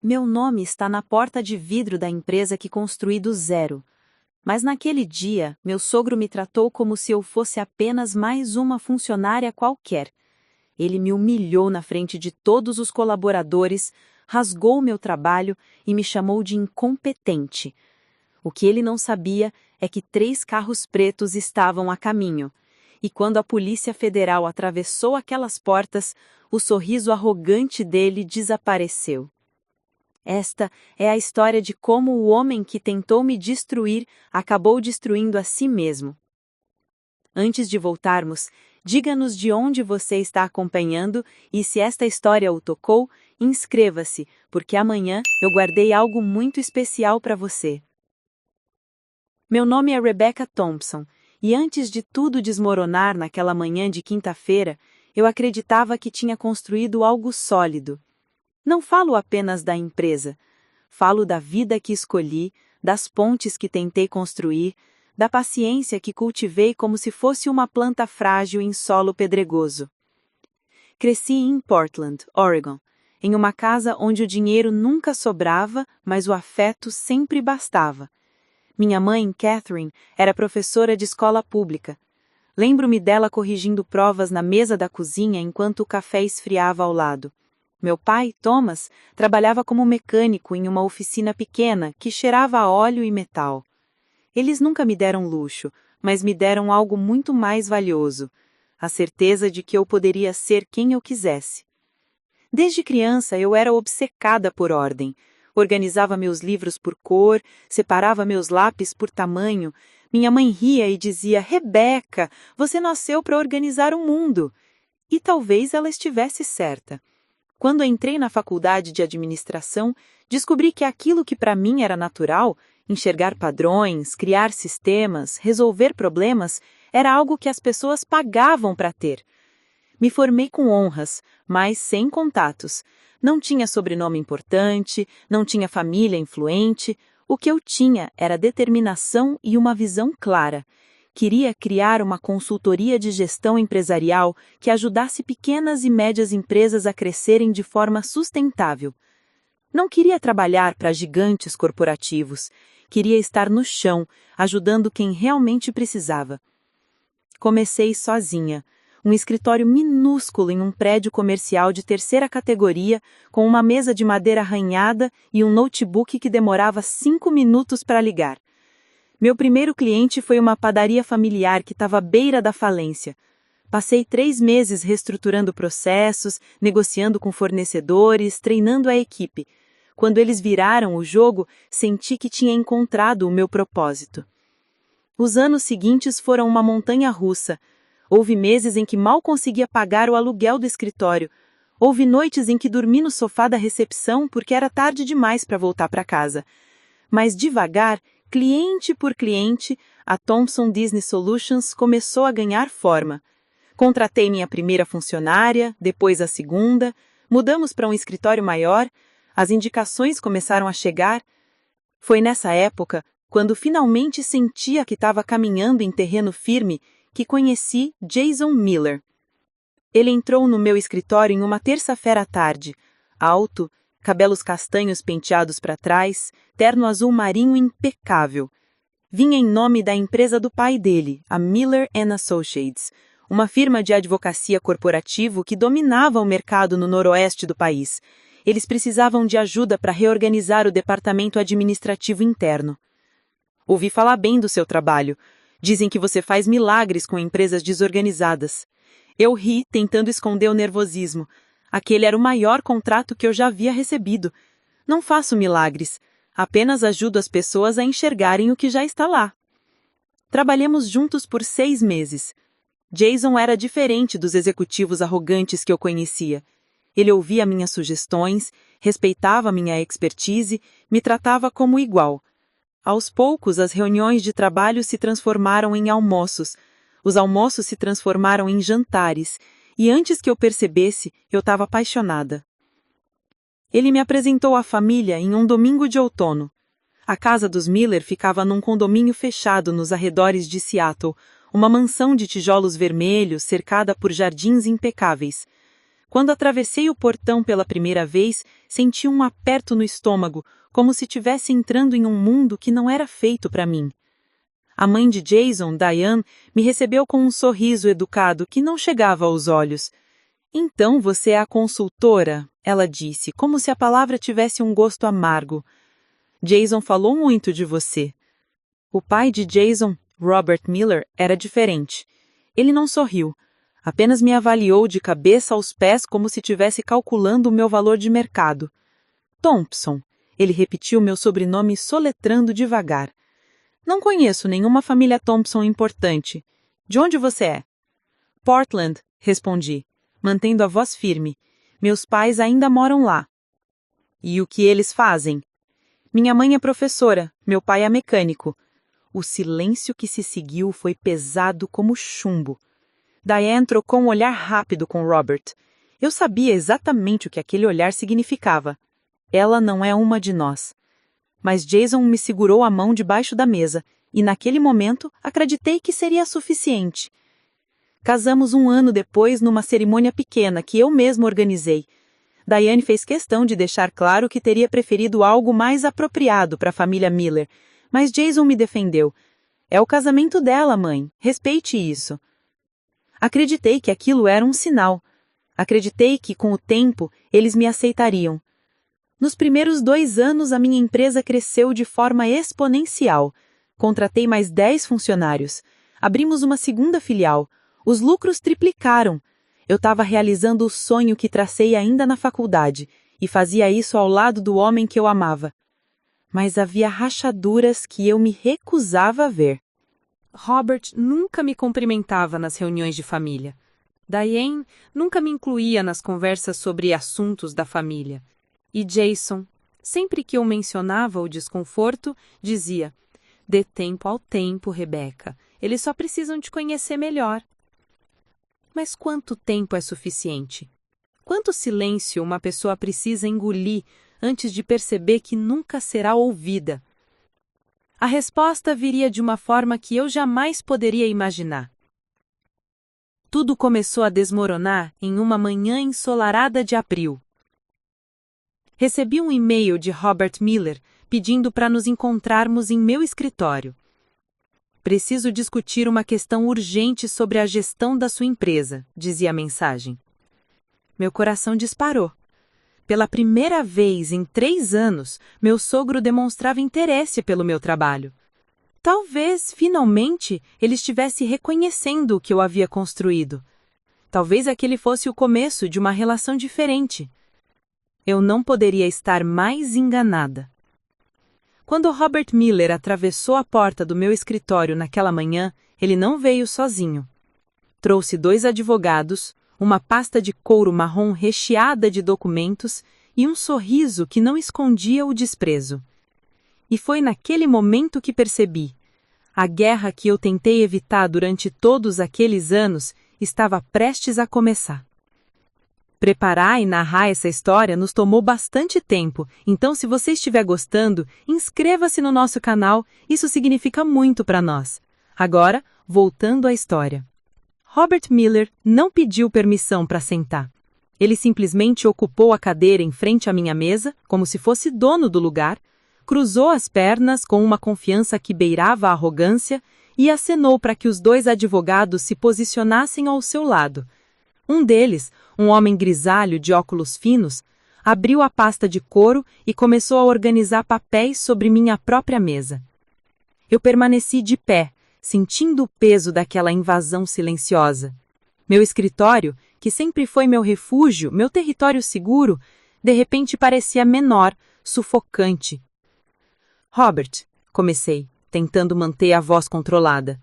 Meu nome está na porta de vidro da empresa que construí do zero. Mas naquele dia, meu sogro me tratou como se eu fosse apenas mais uma funcionária qualquer. Ele me humilhou na frente de todos os colaboradores, rasgou meu trabalho e me chamou de incompetente. O que ele não sabia é que 3 carros pretos estavam a caminho. E quando a Polícia Federal atravessou aquelas portas, o sorriso arrogante dele desapareceu. Esta é a história de como o homem que tentou me destruir acabou destruindo a si mesmo. Antes de voltarmos, diga-nos de onde você está acompanhando e se esta história o tocou, inscreva-se, porque amanhã eu guardei algo muito especial para você. Meu nome é Rebecca Thompson, e antes de tudo desmoronar naquela manhã de quinta-feira, eu acreditava que tinha construído algo sólido. Não falo apenas da empresa. Falo da vida que escolhi, das pontes que tentei construir, da paciência que cultivei como se fosse uma planta frágil em solo pedregoso. Cresci em Portland, Oregon, em uma casa onde o dinheiro nunca sobrava, mas o afeto sempre bastava. Minha mãe, Catherine, era professora de escola pública. Lembro-me dela corrigindo provas na mesa da cozinha enquanto o café esfriava ao lado. Meu pai, Thomas, trabalhava como mecânico em uma oficina pequena que cheirava a óleo e metal. Eles nunca me deram luxo, mas me deram algo muito mais valioso, a certeza de que eu poderia ser quem eu quisesse. Desde criança eu era obcecada por ordem. Organizava meus livros por cor, separava meus lápis por tamanho. Minha mãe ria e dizia: "Rebeca, você nasceu para organizar o mundo." E talvez ela estivesse certa. Quando entrei na faculdade de administração, descobri que aquilo que para mim era natural, enxergar padrões, criar sistemas, resolver problemas, era algo que as pessoas pagavam para ter. Me formei com honras, mas sem contatos. Não tinha sobrenome importante, não tinha família influente. O que eu tinha era determinação e uma visão clara. Queria criar uma consultoria de gestão empresarial que ajudasse pequenas e médias empresas a crescerem de forma sustentável. Não queria trabalhar para gigantes corporativos. Queria estar no chão, ajudando quem realmente precisava. Comecei sozinha. Um escritório minúsculo em um prédio comercial de 3ª categoria, com uma mesa de madeira arranhada e um notebook que demorava 5 minutos para ligar. Meu primeiro cliente foi uma padaria familiar que estava à beira da falência. Passei 3 meses reestruturando processos, negociando com fornecedores, treinando a equipe. Quando eles viraram o jogo, senti que tinha encontrado o meu propósito. Os anos seguintes foram uma montanha-russa. Houve meses em que mal conseguia pagar o aluguel do escritório. Houve noites em que dormi no sofá da recepção porque era tarde demais para voltar para casa. Mas devagar, cliente por cliente, a Thompson Disney Solutions começou a ganhar forma. Contratei minha primeira funcionária, depois a segunda, mudamos para um escritório maior, as indicações começaram a chegar. Foi nessa época, quando finalmente sentia que estava caminhando em terreno firme, que conheci Jason Miller. Ele entrou no meu escritório em uma terça-feira à tarde, alto, cabelos castanhos penteados para trás, terno azul marinho impecável. Vinha em nome da empresa do pai dele, a Miller & Associates, uma firma de advocacia corporativo que dominava o mercado no noroeste do país. Eles precisavam de ajuda para reorganizar o departamento administrativo interno. Ouvi falar bem do seu trabalho. Dizem que você faz milagres com empresas desorganizadas. Eu ri, tentando esconder o nervosismo. Aquele era o maior contrato que eu já havia recebido. Não faço milagres. Apenas ajudo as pessoas a enxergarem o que já está lá. Trabalhamos juntos por 6 meses. Jason era diferente dos executivos arrogantes que eu conhecia. Ele ouvia minhas sugestões, respeitava minha expertise, me tratava como igual. Aos poucos, as reuniões de trabalho se transformaram em almoços. Os almoços se transformaram em jantares. E antes que eu percebesse, eu estava apaixonada. Ele me apresentou à família em um domingo de outono. A casa dos Miller ficava num condomínio fechado nos arredores de Seattle, uma mansão de tijolos vermelhos cercada por jardins impecáveis. Quando atravessei o portão pela primeira vez, senti um aperto no estômago, como se estivesse entrando em um mundo que não era feito para mim. A mãe de Jason, Diane, me recebeu com um sorriso educado que não chegava aos olhos. "Então você é a consultora?", ela disse, como se a palavra tivesse um gosto amargo. "Jason falou muito de você." O pai de Jason, Robert Miller, era diferente. Ele não sorriu. Apenas me avaliou de cabeça aos pés como se estivesse calculando o meu valor de mercado. "Thompson", ele repetiu meu sobrenome soletrando devagar. "Não conheço nenhuma família Thompson importante. De onde você é?" "Portland", respondi, mantendo a voz firme. "Meus pais ainda moram lá." "E o que eles fazem?" "Minha mãe é professora, meu pai é mecânico." O silêncio que se seguiu foi pesado como chumbo. Diane trocou um olhar rápido com Robert. Eu sabia exatamente o que aquele olhar significava. Ela não é uma de nós. Mas Jason me segurou a mão debaixo da mesa, e naquele momento acreditei que seria suficiente. Casamos um ano depois numa cerimônia pequena que eu mesmo organizei. Diane fez questão de deixar claro que teria preferido algo mais apropriado para a família Miller, mas Jason me defendeu. "É o casamento dela, mãe. Respeite isso." Acreditei que aquilo era um sinal. Acreditei que, com o tempo, eles me aceitariam. Nos primeiros 2 anos, a minha empresa cresceu de forma exponencial. Contratei mais 10 funcionários. Abrimos uma segunda filial. Os lucros triplicaram. Eu estava realizando o sonho que tracei ainda na faculdade, e fazia isso ao lado do homem que eu amava. Mas havia rachaduras que eu me recusava a ver. Robert nunca me cumprimentava nas reuniões de família. Diane nunca me incluía nas conversas sobre assuntos da família. E Jason, sempre que eu mencionava o desconforto, dizia: "Dê tempo ao tempo, Rebecca. Eles só precisam te conhecer melhor." Mas quanto tempo é suficiente? Quanto silêncio uma pessoa precisa engolir antes de perceber que nunca será ouvida? A resposta viria de uma forma que eu jamais poderia imaginar. Tudo começou a desmoronar em uma manhã ensolarada de abril. Recebi um e-mail de Robert Miller pedindo para nos encontrarmos em meu escritório. "Preciso discutir uma questão urgente sobre a gestão da sua empresa", dizia a mensagem. Meu coração disparou. Pela primeira vez em 3 anos, meu sogro demonstrava interesse pelo meu trabalho. Talvez, finalmente, ele estivesse reconhecendo o que eu havia construído. Talvez aquele fosse o começo de uma relação diferente. Eu não poderia estar mais enganada. Quando Robert Miller atravessou a porta do meu escritório naquela manhã, ele não veio sozinho. Trouxe 2 advogados, uma pasta de couro marrom recheada de documentos e um sorriso que não escondia o desprezo. E foi naquele momento que percebi: a guerra que eu tentei evitar durante todos aqueles anos estava prestes a começar. Preparar e narrar essa história nos tomou bastante tempo, então se você estiver gostando, inscreva-se no nosso canal, isso significa muito para nós. Agora, voltando à história. Robert Miller não pediu permissão para sentar. Ele simplesmente ocupou a cadeira em frente à minha mesa, como se fosse dono do lugar, cruzou as pernas com uma confiança que beirava a arrogância e acenou para que os 2 advogados se posicionassem ao seu lado. Um deles, um homem grisalho de óculos finos, abriu a pasta de couro e começou a organizar papéis sobre minha própria mesa. Eu permaneci de pé, sentindo o peso daquela invasão silenciosa. Meu escritório, que sempre foi meu refúgio, meu território seguro, de repente parecia menor, sufocante. "Robert", comecei, tentando manter a voz controlada.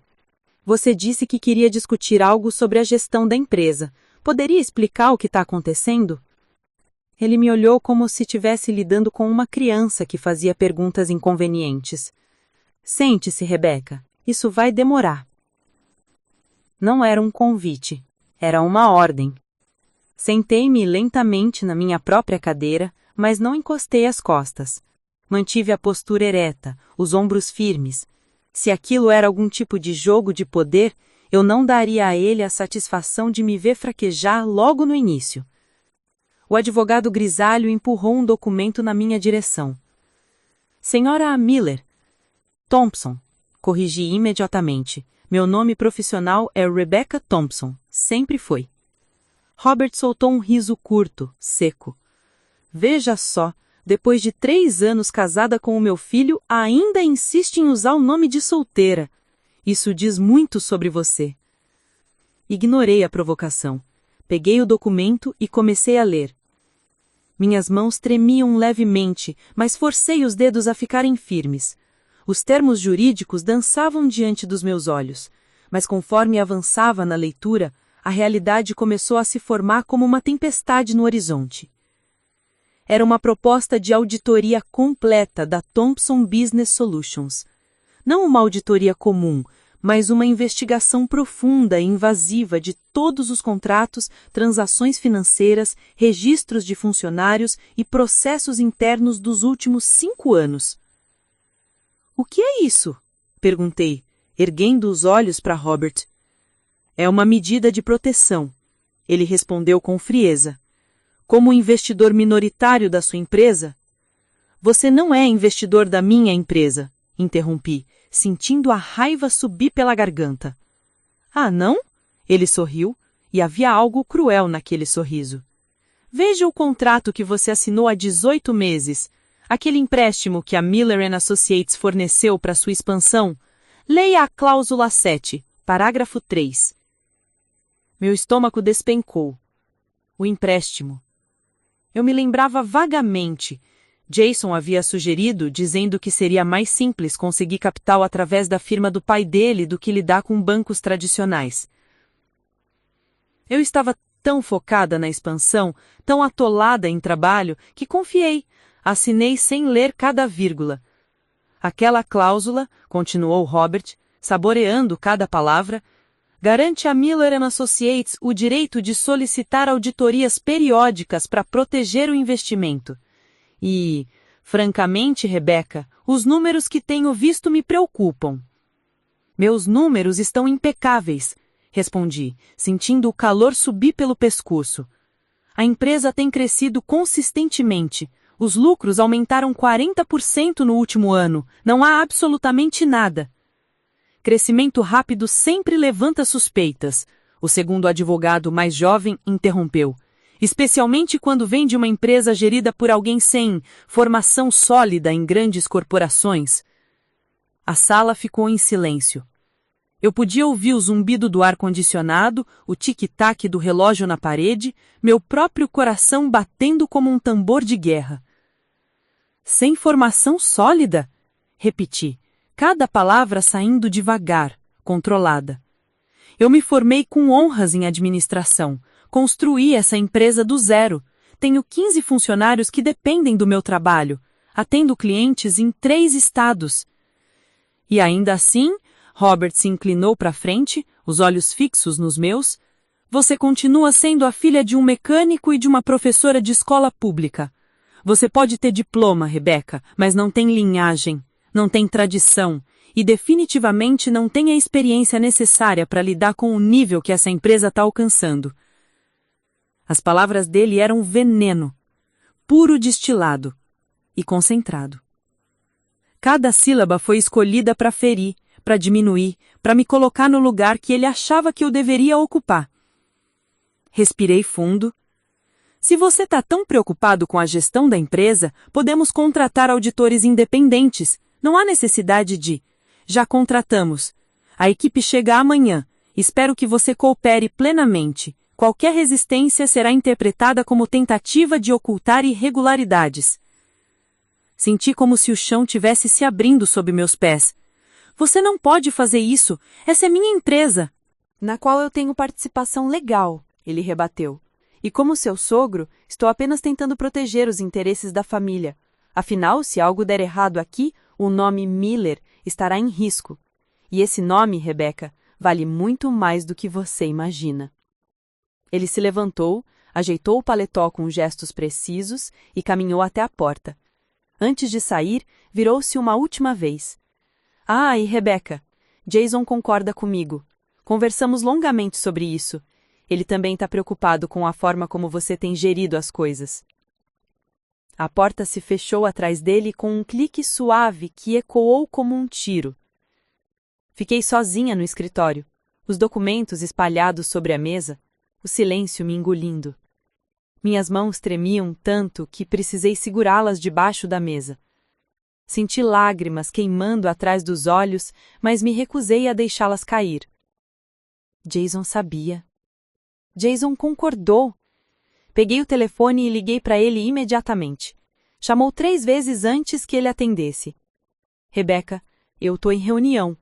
"Você disse que queria discutir algo sobre a gestão da empresa. Poderia explicar o que está acontecendo?" Ele me olhou como se estivesse lidando com uma criança que fazia perguntas inconvenientes. "Sente-se, Rebecca. Isso vai demorar." Não era um convite. Era uma ordem. Sentei-me lentamente na minha própria cadeira, mas não encostei as costas. Mantive a postura ereta, os ombros firmes. Se aquilo era algum tipo de jogo de poder, eu não daria a ele a satisfação de me ver fraquejar logo no início. O advogado grisalho empurrou um documento na minha direção. Senhora Miller. Thompson. Corrigi imediatamente. Meu nome profissional é Rebecca Thompson. Sempre foi. Robert soltou um riso curto, seco. Veja só, depois de 3 anos casada com o meu filho, ainda insiste em usar o nome de solteira. Isso diz muito sobre você. Ignorei a provocação. Peguei o documento e comecei a ler. Minhas mãos tremiam levemente, mas forcei os dedos a ficarem firmes. Os termos jurídicos dançavam diante dos meus olhos, mas conforme avançava na leitura, a realidade começou a se formar como uma tempestade no horizonte. Era uma proposta de auditoria completa da Thompson Business Solutions. Não uma auditoria comum, mas uma investigação profunda e invasiva de todos os contratos, transações financeiras, registros de funcionários e processos internos dos últimos 5 anos. O que é isso? Perguntei, erguendo os olhos para Robert. É uma medida de proteção, ele respondeu com frieza. Como investidor minoritário da sua empresa? Você não é investidor da minha empresa, interrompi, sentindo a raiva subir pela garganta. Ah, não? Ele sorriu, e havia algo cruel naquele sorriso. Veja o contrato que você assinou há 18 meses, aquele empréstimo que a Miller & Associates forneceu para sua expansão. Leia a cláusula 7, parágrafo 3. Meu estômago despencou. O empréstimo. Eu me lembrava vagamente. Jason havia sugerido, dizendo que seria mais simples conseguir capital através da firma do pai dele do que lidar com bancos tradicionais. Eu estava tão focada na expansão, tão atolada em trabalho, que confiei. Assinei sem ler cada vírgula. Aquela cláusula, continuou Robert, saboreando cada palavra, garante a Miller & Associates o direito de solicitar auditorias periódicas para proteger o investimento. E, francamente, Rebecca, os números que tenho visto me preocupam. Meus números estão impecáveis, respondi, sentindo o calor subir pelo pescoço. A empresa tem crescido consistentemente. Os lucros aumentaram 40% no último ano. Não há absolutamente nada. Crescimento rápido sempre levanta suspeitas, o segundo advogado mais jovem interrompeu. Especialmente quando vem de uma empresa gerida por alguém sem formação sólida em grandes corporações. A sala ficou em silêncio. Eu podia ouvir o zumbido do ar-condicionado, o tic-tac do relógio na parede, meu próprio coração batendo como um tambor de guerra. Sem formação sólida? Repeti, cada palavra saindo devagar, controlada. Eu me formei com honras em administração. Construí essa empresa do zero. Tenho 15 funcionários que dependem do meu trabalho. Atendo clientes em 3 estados. E ainda assim, Robert se inclinou para frente, os olhos fixos nos meus. Você continua sendo a filha de um mecânico e de uma professora de escola pública. Você pode ter diploma, Rebecca, mas não tem linhagem, não tem tradição e definitivamente não tem a experiência necessária para lidar com o nível que essa empresa está alcançando. As palavras dele eram veneno, puro destilado e concentrado. Cada sílaba foi escolhida para ferir, para diminuir, para me colocar no lugar que ele achava que eu deveria ocupar. Respirei fundo. Se você está tão preocupado com a gestão da empresa, podemos contratar auditores independentes. Não há necessidade de... Já contratamos. A equipe chega amanhã. Espero que você coopere plenamente. Qualquer resistência será interpretada como tentativa de ocultar irregularidades. Senti como se o chão tivesse se abrindo sob meus pés. Você não pode fazer isso. Essa é minha empresa. Na qual eu tenho participação legal, ele rebateu. E como seu sogro, estou apenas tentando proteger os interesses da família. Afinal, se algo der errado aqui, o nome Miller estará em risco. E esse nome, Rebecca, vale muito mais do que você imagina. Ele se levantou, ajeitou o paletó com gestos precisos e caminhou até a porta. Antes de sair, virou-se uma última vez. E Rebecca, Jason concorda comigo. Conversamos longamente sobre isso. Ele também está preocupado com a forma como você tem gerido as coisas. A porta se fechou atrás dele com um clique suave que ecoou como um tiro. Fiquei sozinha no escritório, os documentos espalhados sobre a mesa, o silêncio me engolindo. Minhas mãos tremiam tanto que precisei segurá-las debaixo da mesa. Senti lágrimas queimando atrás dos olhos, mas me recusei a deixá-las cair. Jason sabia. Jason concordou. Peguei o telefone e liguei para ele imediatamente. Chamou 3 vezes antes que ele atendesse. Rebeca, eu tô em reunião.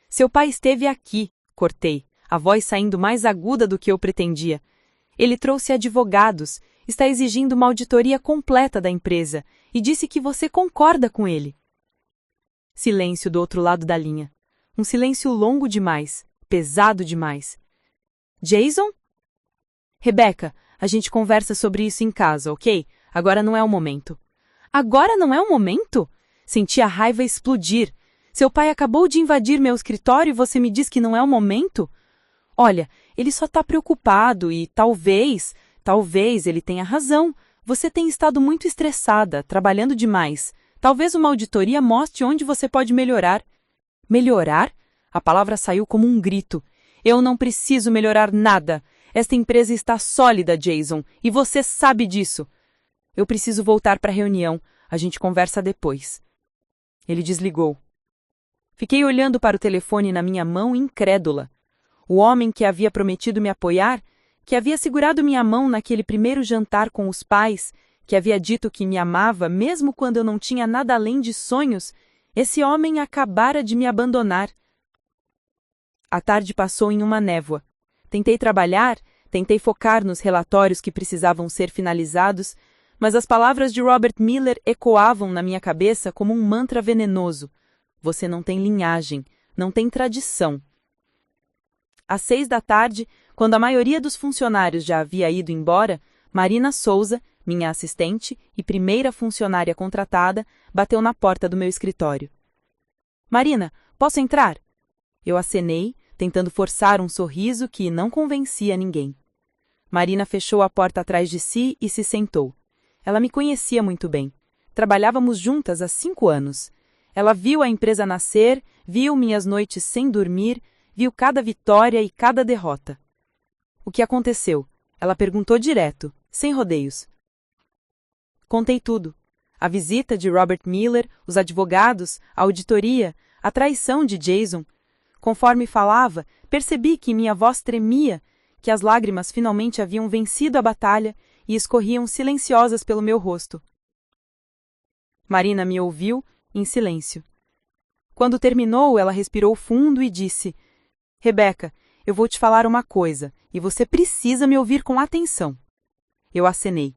Seu pai esteve aqui, cortei, a voz saindo mais aguda do que eu pretendia. Ele trouxe advogados, está exigindo uma auditoria completa da empresa e disse que você concorda com ele. Silêncio do outro lado da linha. Um silêncio longo demais, pesado demais. Jason? Rebeca, a gente conversa sobre isso em casa, ok? Agora não é o momento. Agora não é o momento? Senti a raiva explodir. Seu pai acabou de invadir meu escritório e você me diz que não é o momento? Olha, ele só está preocupado e talvez ele tenha razão. Você tem estado muito estressada, trabalhando demais. Talvez uma auditoria mostre onde você pode melhorar. Melhorar? A palavra saiu como um grito. Eu não preciso melhorar nada. Esta empresa está sólida, Jason, e você sabe disso. Eu preciso voltar para a reunião. A gente conversa depois. Ele desligou. Fiquei olhando para o telefone na minha mão, incrédula. O homem que havia prometido me apoiar, que havia segurado minha mão naquele primeiro jantar com os pais, que havia dito que me amava mesmo quando eu não tinha nada além de sonhos, esse homem acabara de me abandonar. A tarde passou em uma névoa. Tentei trabalhar, tentei focar nos relatórios que precisavam ser finalizados, mas as palavras de Robert Miller ecoavam na minha cabeça como um mantra venenoso. Você não tem linhagem, não tem tradição. Às 6 da tarde, quando a maioria dos funcionários já havia ido embora, Marina Souza, minha assistente e primeira funcionária contratada, bateu na porta do meu escritório. Marina, posso entrar? Eu acenei, tentando forçar um sorriso que não convencia ninguém. Marina fechou a porta atrás de si e se sentou. Ela me conhecia muito bem. Trabalhávamos juntas há 5 anos. Ela viu a empresa nascer, viu minhas noites sem dormir, viu cada vitória e cada derrota. O que aconteceu? Ela perguntou direto, sem rodeios. Contei tudo. A visita de Robert Miller, os advogados, a auditoria, a traição de Jason. Conforme falava, percebi que minha voz tremia, que as lágrimas finalmente haviam vencido a batalha e escorriam silenciosas pelo meu rosto. Marina me ouviu, em silêncio. Quando terminou, ela respirou fundo e disse: Rebeca, eu vou te falar uma coisa, e você precisa me ouvir com atenção. Eu acenei.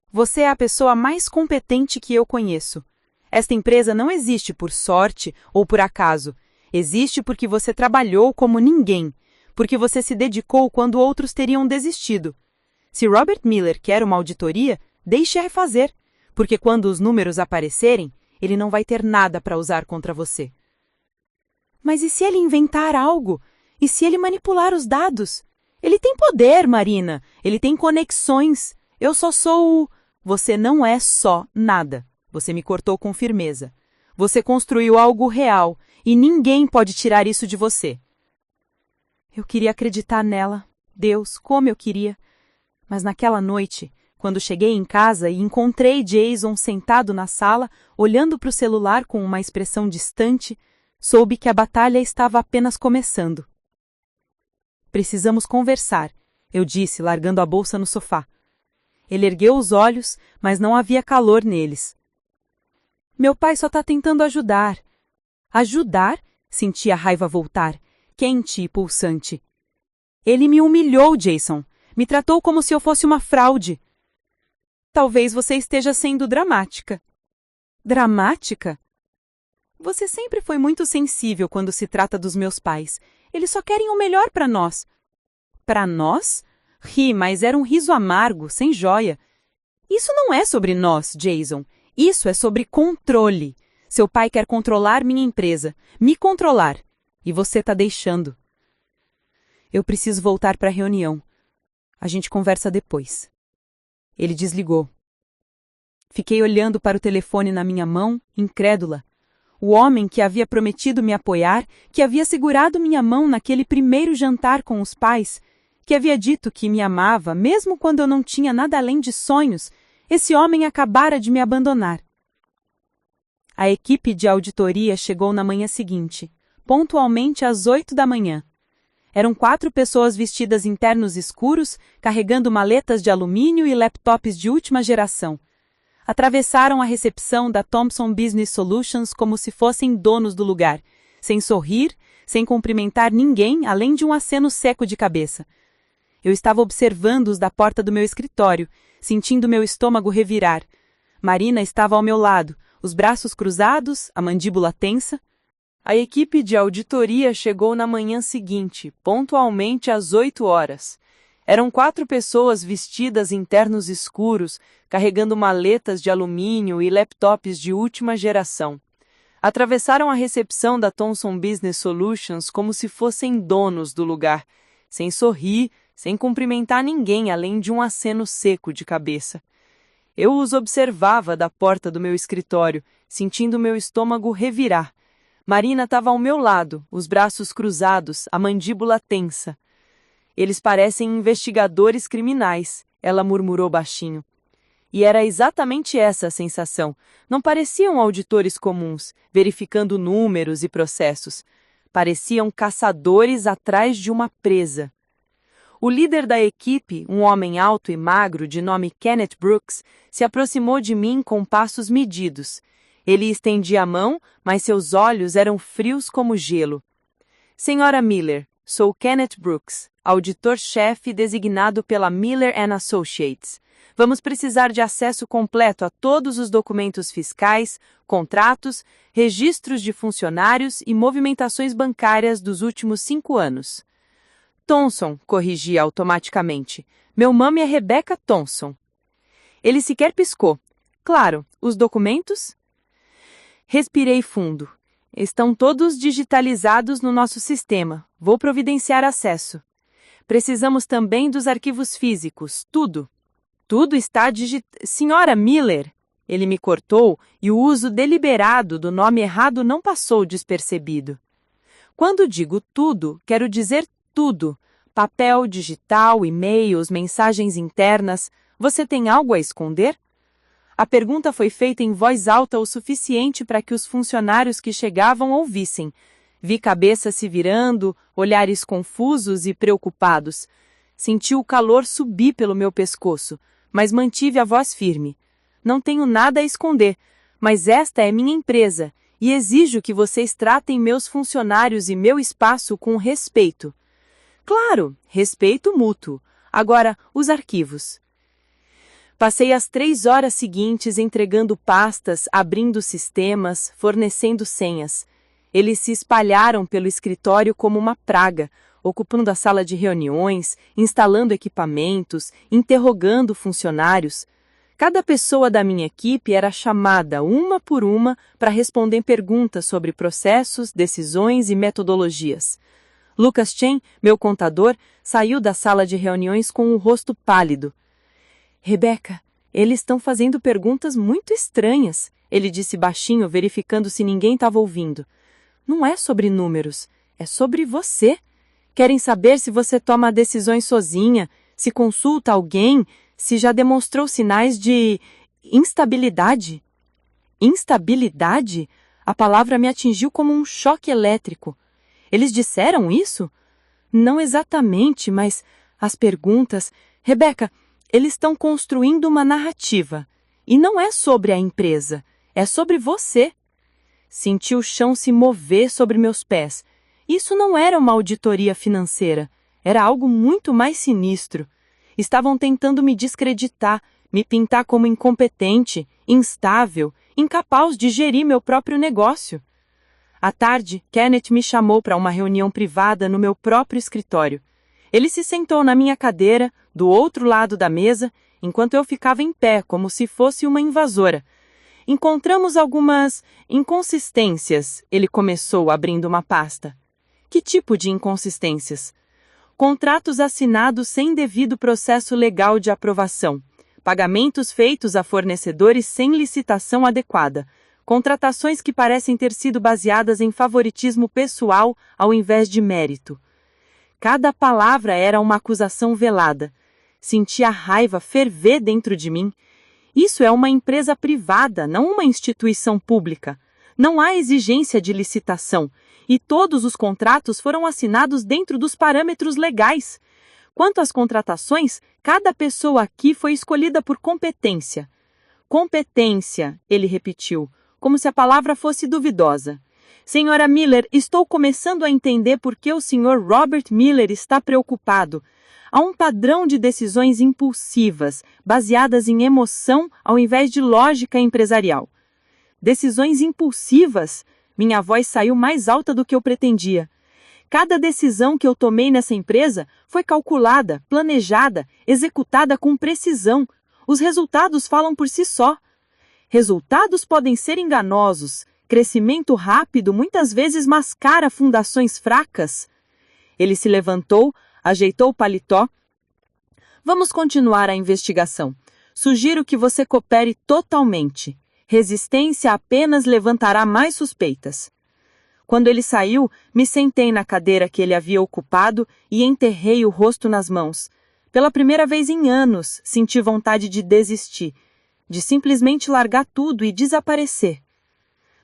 Você é a pessoa mais competente que eu conheço. Esta empresa não existe por sorte ou por acaso. Existe porque você trabalhou como ninguém, porque você se dedicou quando outros teriam desistido. Se Robert Miller quer uma auditoria, deixe-a refazer, porque quando os números aparecerem, ele não vai ter nada para usar contra você. Mas e se ele inventar algo? E se ele manipular os dados? Ele tem poder, Marina. Ele tem conexões. Eu só sou o... Você não é só nada. Você me cortou com firmeza. Você construiu algo real e ninguém pode tirar isso de você. Eu queria acreditar nela. Deus, como eu queria. Mas naquela noite, quando cheguei em casa e encontrei Jason sentado na sala, olhando para o celular com uma expressão distante, soube que a batalha estava apenas começando. Precisamos conversar, eu disse, largando a bolsa no sofá. Ele ergueu os olhos, mas não havia calor neles. Meu pai só está tentando ajudar. Ajudar? Senti a raiva voltar, quente e pulsante. Ele me humilhou, Jason. Me tratou como se eu fosse uma fraude. Talvez você esteja sendo dramática. Dramática? Você sempre foi muito sensível quando se trata dos meus pais. Eles só querem o melhor para nós. Para nós? Ri, mas era um riso amargo, sem joia. Isso não é sobre nós, Jason. Isso é sobre controle. Seu pai quer controlar minha empresa, me controlar. E você está deixando. Eu preciso voltar para a reunião. A gente conversa depois. Ele desligou. Fiquei olhando para o telefone na minha mão, incrédula. O homem que havia prometido me apoiar, que havia segurado minha mão naquele primeiro jantar com os pais, que havia dito que me amava, mesmo quando eu não tinha nada além de sonhos, esse homem acabara de me abandonar. A equipe de auditoria chegou na manhã seguinte, pontualmente às 8 da manhã. Eram 4 pessoas vestidas em ternos escuros, carregando maletas de alumínio e laptops de última geração. Atravessaram a recepção da Thomson Business Solutions como se fossem donos do lugar, sem sorrir, sem cumprimentar ninguém, além de um aceno seco de cabeça. Eu estava observando-os da porta do meu escritório, sentindo meu estômago revirar. Marina estava ao meu lado, os braços cruzados, a mandíbula tensa. A equipe de auditoria chegou na manhã seguinte, pontualmente às 8 horas. Eram 4 pessoas vestidas em ternos escuros, carregando maletas de alumínio e laptops de última geração. Atravessaram a recepção da Thomson Business Solutions como se fossem donos do lugar, sem sorrir, sem cumprimentar ninguém além de um aceno seco de cabeça. Eu os observava da porta do meu escritório, sentindo meu estômago revirar. Marina estava ao meu lado, os braços cruzados, a mandíbula tensa. Eles parecem investigadores criminais, ela murmurou baixinho. E era exatamente essa a sensação. Não pareciam auditores comuns, verificando números e processos. Pareciam caçadores atrás de uma presa. O líder da equipe, um homem alto e magro de nome Kenneth Brooks, se aproximou de mim com passos medidos. Ele estendia a mão, mas seus olhos eram frios como gelo. Senhora Miller, sou Kenneth Brooks, auditor-chefe designado pela Miller & Associates. Vamos precisar de acesso completo a todos os documentos fiscais, contratos, registros de funcionários e movimentações bancárias dos últimos 5 anos. Thomson, corrigi automaticamente. Meu nome é Rebecca Thomson. Ele sequer piscou. Claro, os documentos? Respirei fundo. Estão todos digitalizados no nosso sistema. Vou providenciar acesso. Precisamos também dos arquivos físicos, tudo. Tudo está Senhora Miller! Ele me cortou e o uso deliberado do nome errado não passou despercebido. Quando digo tudo, quero dizer tudo. Papel, digital, e-mails, mensagens internas. Você tem algo a esconder? A pergunta foi feita em voz alta o suficiente para que os funcionários que chegavam ouvissem. Vi cabeças se virando, olhares confusos e preocupados. Senti o calor subir pelo meu pescoço, mas mantive a voz firme. Não tenho nada a esconder, mas esta é minha empresa e exijo que vocês tratem meus funcionários e meu espaço com respeito. Claro, respeito mútuo. Agora, os arquivos. Passei as 3 horas seguintes entregando pastas, abrindo sistemas, fornecendo senhas. Eles se espalharam pelo escritório como uma praga, ocupando a sala de reuniões, instalando equipamentos, interrogando funcionários. Cada pessoa da minha equipe era chamada, uma por uma, para responder perguntas sobre processos, decisões e metodologias. Lucas Chen, meu contador, saiu da sala de reuniões com o rosto pálido. Rebecca, eles estão fazendo perguntas muito estranhas, ele disse baixinho, verificando se ninguém estava ouvindo. Não é sobre números, é sobre você. Querem saber se você toma decisões sozinha, se consulta alguém, se já demonstrou sinais de instabilidade. Instabilidade? A palavra me atingiu como um choque elétrico. Eles disseram isso? Não exatamente, mas as perguntas... Rebecca, eles estão construindo uma narrativa. E não é sobre a empresa, é sobre você. Senti o chão se mover sobre meus pés. Isso não era uma auditoria financeira, era algo muito mais sinistro. Estavam tentando me descreditar, me pintar como incompetente, instável, incapaz de gerir meu próprio negócio. À tarde, Kenneth me chamou para uma reunião privada no meu próprio escritório. Ele se sentou na minha cadeira, do outro lado da mesa, enquanto eu ficava em pé, como se fosse uma invasora. Encontramos algumas inconsistências, ele começou abrindo uma pasta. Que tipo de inconsistências? Contratos assinados sem devido processo legal de aprovação. Pagamentos feitos a fornecedores sem licitação adequada. Contratações que parecem ter sido baseadas em favoritismo pessoal ao invés de mérito. Cada palavra era uma acusação velada. Senti a raiva ferver dentro de mim. Isso é uma empresa privada, não uma instituição pública. Não há exigência de licitação, e todos os contratos foram assinados dentro dos parâmetros legais. Quanto às contratações, cada pessoa aqui foi escolhida por competência. Competência, ele repetiu, como se a palavra fosse duvidosa. Senhora Miller, estou começando a entender por que o Sr. Robert Miller está preocupado. Há um padrão de decisões impulsivas, baseadas em emoção ao invés de lógica empresarial. Decisões impulsivas? Minha voz saiu mais alta do que eu pretendia. Cada decisão que eu tomei nessa empresa foi calculada, planejada, executada com precisão. Os resultados falam por si só. Resultados podem ser enganosos. Crescimento rápido muitas vezes mascara fundações fracas. Ele se levantou, ajeitou o paletó. Vamos continuar a investigação. Sugiro que você coopere totalmente. Resistência apenas levantará mais suspeitas. Quando ele saiu, me sentei na cadeira que ele havia ocupado e enterrei o rosto nas mãos. Pela primeira vez em anos, senti vontade de desistir, de simplesmente largar tudo e desaparecer.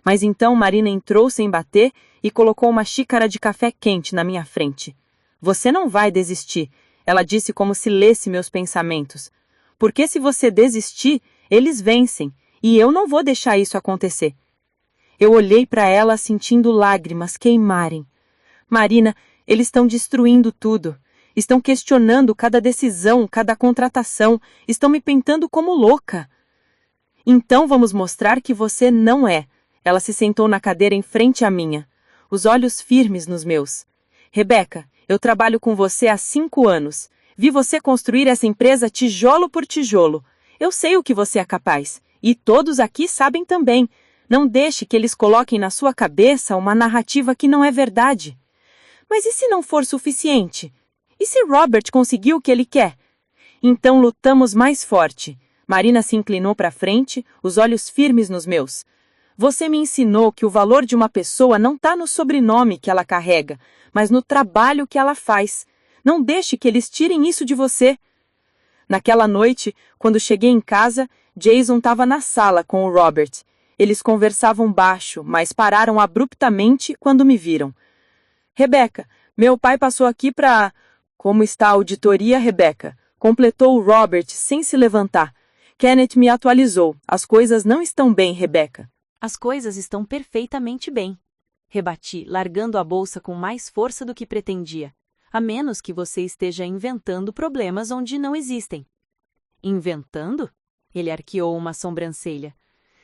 Mas então Marina entrou sem bater e colocou uma xícara de café quente na minha frente. Você não vai desistir, ela disse como se lesse meus pensamentos. Porque se você desistir, eles vencem, e eu não vou deixar isso acontecer. Eu olhei para ela sentindo lágrimas queimarem. Marina, eles estão destruindo tudo. Estão questionando cada decisão, cada contratação. Estão me pintando como louca. Então vamos mostrar que você não é. Ela se sentou na cadeira em frente à minha, os olhos firmes nos meus. Rebeca, eu trabalho com você há 5 anos. Vi você construir essa empresa tijolo por tijolo. Eu sei o que você é capaz. E todos aqui sabem também. Não deixe que eles coloquem na sua cabeça uma narrativa que não é verdade. Mas e se não for suficiente? E se Robert conseguiu o que ele quer? Então lutamos mais forte. Marina se inclinou para frente, os olhos firmes nos meus. Você me ensinou que o valor de uma pessoa não está no sobrenome que ela carrega, mas no trabalho que ela faz. Não deixe que eles tirem isso de você. Naquela noite, quando cheguei em casa, Jason estava na sala com o Robert. Eles conversavam baixo, mas pararam abruptamente quando me viram. Rebeca, meu pai passou aqui para... Como está a auditoria, Rebeca? Completou o Robert sem se levantar. Kenneth me atualizou. As coisas não estão bem, Rebeca. As coisas estão perfeitamente bem. Rebati, largando a bolsa com mais força do que pretendia. A menos que você esteja inventando problemas onde não existem. Inventando? Ele arqueou uma sobrancelha.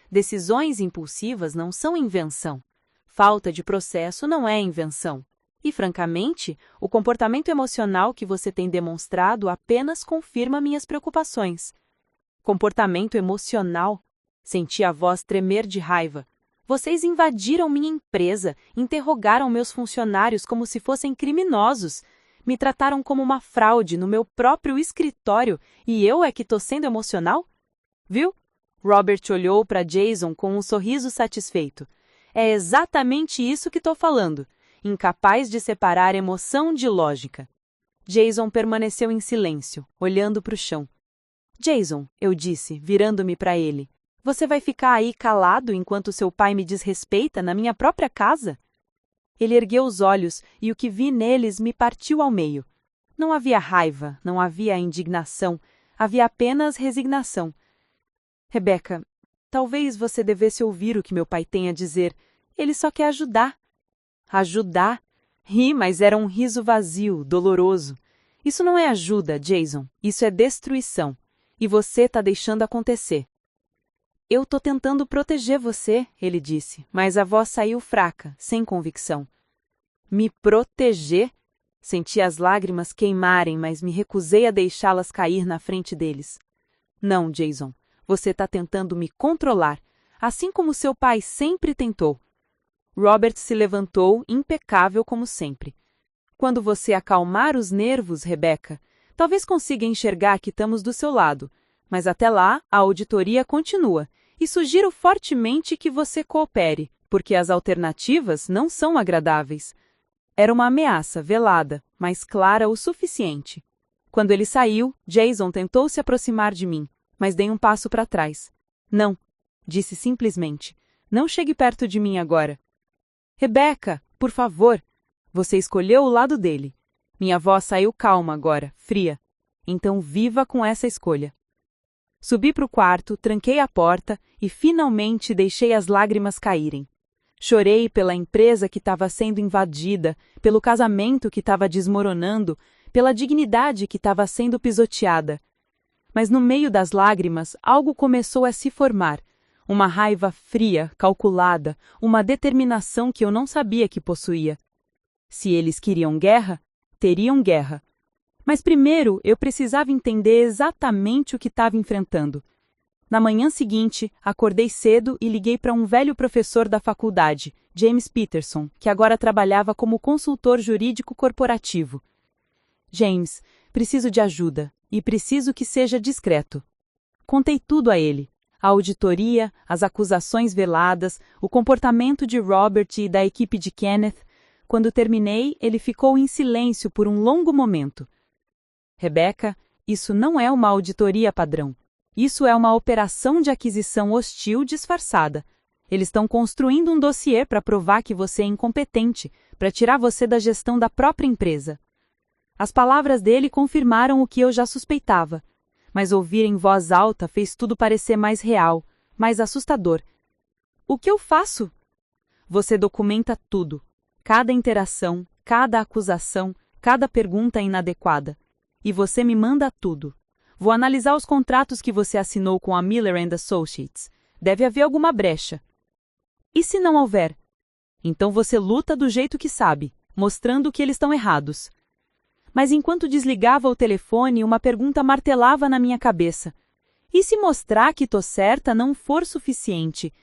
Decisões impulsivas não são invenção. Falta de processo não é invenção. E, francamente, o comportamento emocional que você tem demonstrado apenas confirma minhas preocupações. Comportamento emocional? Senti a voz tremer de raiva. Vocês invadiram minha empresa, interrogaram meus funcionários como se fossem criminosos, me trataram como uma fraude no meu próprio escritório e eu é que estou sendo emocional? Viu? Robert olhou para Jason com um sorriso satisfeito. É exatamente isso que estou falando. Incapaz de separar emoção de lógica. Jason permaneceu em silêncio, olhando para o chão. Jason, eu disse, virando-me para ele, você vai ficar aí calado enquanto seu pai me desrespeita na minha própria casa? Ele ergueu os olhos e o que vi neles me partiu ao meio. Não havia raiva, não havia indignação, havia apenas resignação. Rebeca, talvez você devesse ouvir o que meu pai tem a dizer. Ele só quer ajudar. Ajudar? Ri, mas era um riso vazio, doloroso. Isso não é ajuda, Jason. Isso é destruição. E você está deixando acontecer. Eu estou tentando proteger você, ele disse, mas a voz saiu fraca, sem convicção. Me proteger? Senti as lágrimas queimarem, mas me recusei a deixá-las cair na frente deles. Não, Jason. Você está tentando me controlar, assim como seu pai sempre tentou. Robert se levantou, impecável como sempre. quando você acalmar os nervos, Rebecca, talvez consiga enxergar que estamos do seu lado. Mas até lá, a auditoria continua, e sugiro fortemente que você coopere, porque as alternativas não são agradáveis. Era uma ameaça velada, mas clara o suficiente. Quando ele saiu, Jason tentou se aproximar de mim, mas dei um passo para trás. Não, disse simplesmente. Não chegue perto de mim agora. Rebecca, por favor. Você escolheu o lado dele. Minha voz saiu calma agora, fria. Então viva com essa escolha. Subi para o quarto, tranquei a porta e finalmente deixei as lágrimas caírem. Chorei pela empresa que estava sendo invadida, pelo casamento que estava desmoronando, pela dignidade que estava sendo pisoteada. Mas no meio das lágrimas, algo começou a se formar. Uma raiva fria, calculada, uma determinação que eu não sabia que possuía. Se eles queriam guerra, teriam guerra. Mas primeiro eu precisava entender exatamente o que estava enfrentando. Na manhã seguinte, acordei cedo e liguei para um velho professor da faculdade, James Peterson, que agora trabalhava como consultor jurídico corporativo. James, preciso de ajuda e preciso que seja discreto. Contei tudo a ele. A auditoria, as acusações veladas, o comportamento de Robert e da equipe de Kenneth. Quando terminei, ele ficou em silêncio por um longo momento. Rebecca, isso não é uma auditoria padrão. Isso é uma operação de aquisição hostil disfarçada. Eles estão construindo um dossiê para provar que você é incompetente, para tirar você da gestão da própria empresa. As palavras dele confirmaram o que eu já suspeitava, mas ouvir em voz alta fez tudo parecer mais real, mais assustador. O que eu faço? Você documenta tudo. Cada interação, cada acusação, cada pergunta inadequada. E você me manda tudo. Vou analisar os contratos que você assinou com a Miller & Associates. Deve haver alguma brecha. E se não houver? Então você luta do jeito que sabe, mostrando que eles estão errados. Mas enquanto desligava o telefone, uma pergunta martelava na minha cabeça. E se mostrar que tô certa não for suficiente?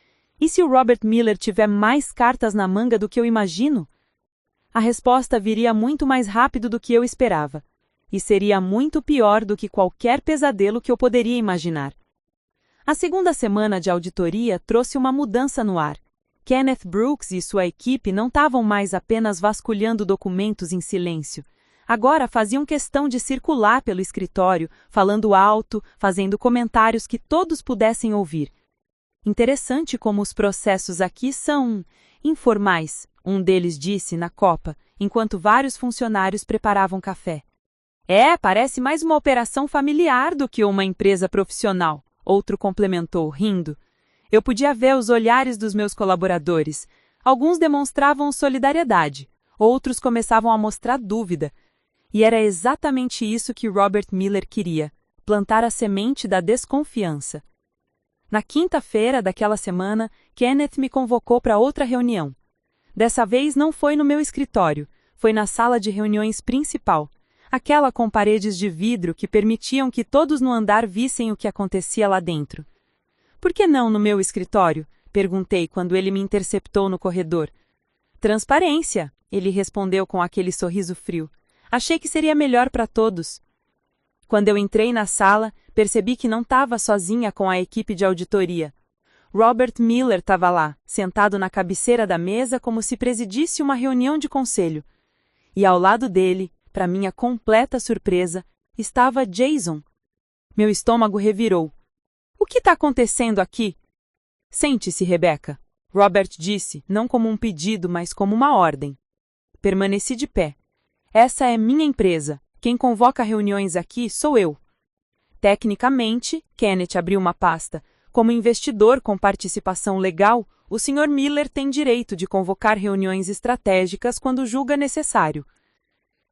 E se o Robert Miller tiver mais cartas na manga do que eu imagino? A resposta viria muito mais rápido do que eu esperava. E seria muito pior do que qualquer pesadelo que eu poderia imaginar. A segunda semana de auditoria trouxe uma mudança no ar. Kenneth Brooks e sua equipe não estavam mais apenas vasculhando documentos em silêncio. Agora faziam questão de circular pelo escritório, falando alto, fazendo comentários que todos pudessem ouvir. Interessante como os processos aqui são informais, um deles disse na copa, enquanto vários funcionários preparavam café. Parece mais uma operação familiar do que uma empresa profissional, outro complementou, rindo. Eu podia ver os olhares dos meus colaboradores. Alguns demonstravam solidariedade, outros começavam a mostrar dúvida. E era exatamente isso que Robert Miller queria, plantar a semente da desconfiança. Na quinta-feira daquela semana, Kenneth me convocou para outra reunião. Dessa vez não foi no meu escritório, foi na sala de reuniões principal. Aquela com paredes de vidro que permitiam que todos no andar vissem o que acontecia lá dentro. Por que não no meu escritório? Perguntei quando ele me interceptou no corredor. Transparência, ele respondeu com aquele sorriso frio. Achei que seria melhor para todos. Quando eu entrei na sala, percebi que não estava sozinha com a equipe de auditoria. Robert Miller estava lá, sentado na cabeceira da mesa como se presidisse uma reunião de conselho. E ao lado dele, para minha completa surpresa, estava Jason. Meu estômago revirou. O que está acontecendo aqui? Sente-se, Rebecca, Robert disse, não como um pedido, mas como uma ordem. Permaneci de pé. Essa é minha empresa. Quem convoca reuniões aqui sou eu. Tecnicamente, Kenneth abriu uma pasta. Como investidor com participação legal, o Sr. Miller tem direito de convocar reuniões estratégicas quando julga necessário.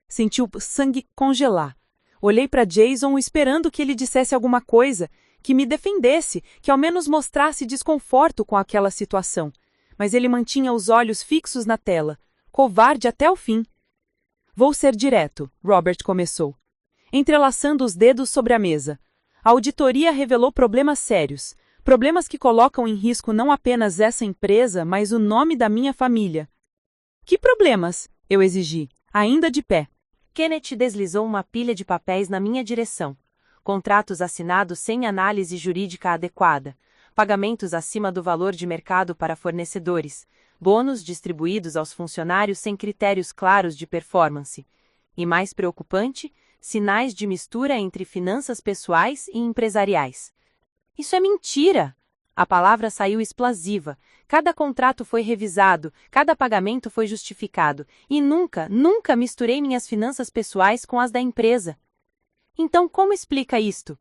Senti o sangue congelar. Olhei para Jason esperando que ele dissesse alguma coisa, que me defendesse, que ao menos mostrasse desconforto com aquela situação. Mas ele mantinha os olhos fixos na tela, covarde até o fim. Vou ser direto, Robert começou, entrelaçando os dedos sobre a mesa. A auditoria revelou problemas sérios, problemas que colocam em risco não apenas essa empresa, mas o nome da minha família. Que problemas? Eu exigi. ainda de pé. Kenneth deslizou uma pilha de papéis na minha direção. Contratos assinados sem análise jurídica adequada. Pagamentos acima do valor de mercado para fornecedores. Bônus distribuídos aos funcionários sem critérios claros de performance. E mais preocupante, sinais de mistura entre finanças pessoais e empresariais. Isso é mentira! A palavra saiu explosiva. Cada contrato foi revisado, cada pagamento foi justificado, e nunca misturei minhas finanças pessoais com as da empresa. Então, como explica isto?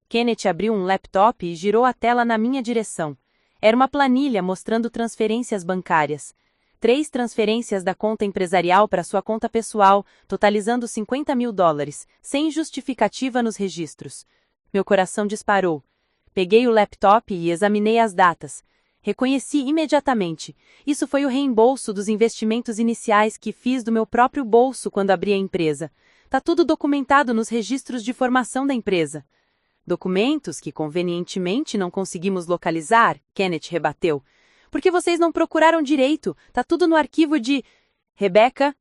Kenneth abriu um laptop e girou a tela na minha direção. Era uma planilha mostrando transferências bancárias. 3 transferências da conta empresarial para sua conta pessoal, totalizando $50.000, sem justificativa nos registros. Meu coração disparou. Peguei o laptop e examinei as datas. Reconheci imediatamente. Isso foi o reembolso dos investimentos iniciais que fiz do meu próprio bolso quando abri a empresa. Tá tudo documentado nos registros de formação da empresa. Documentos que convenientemente não conseguimos localizar, Kenneth rebateu. Porque vocês não procuraram direito. Tá tudo no arquivo de... Rebecca?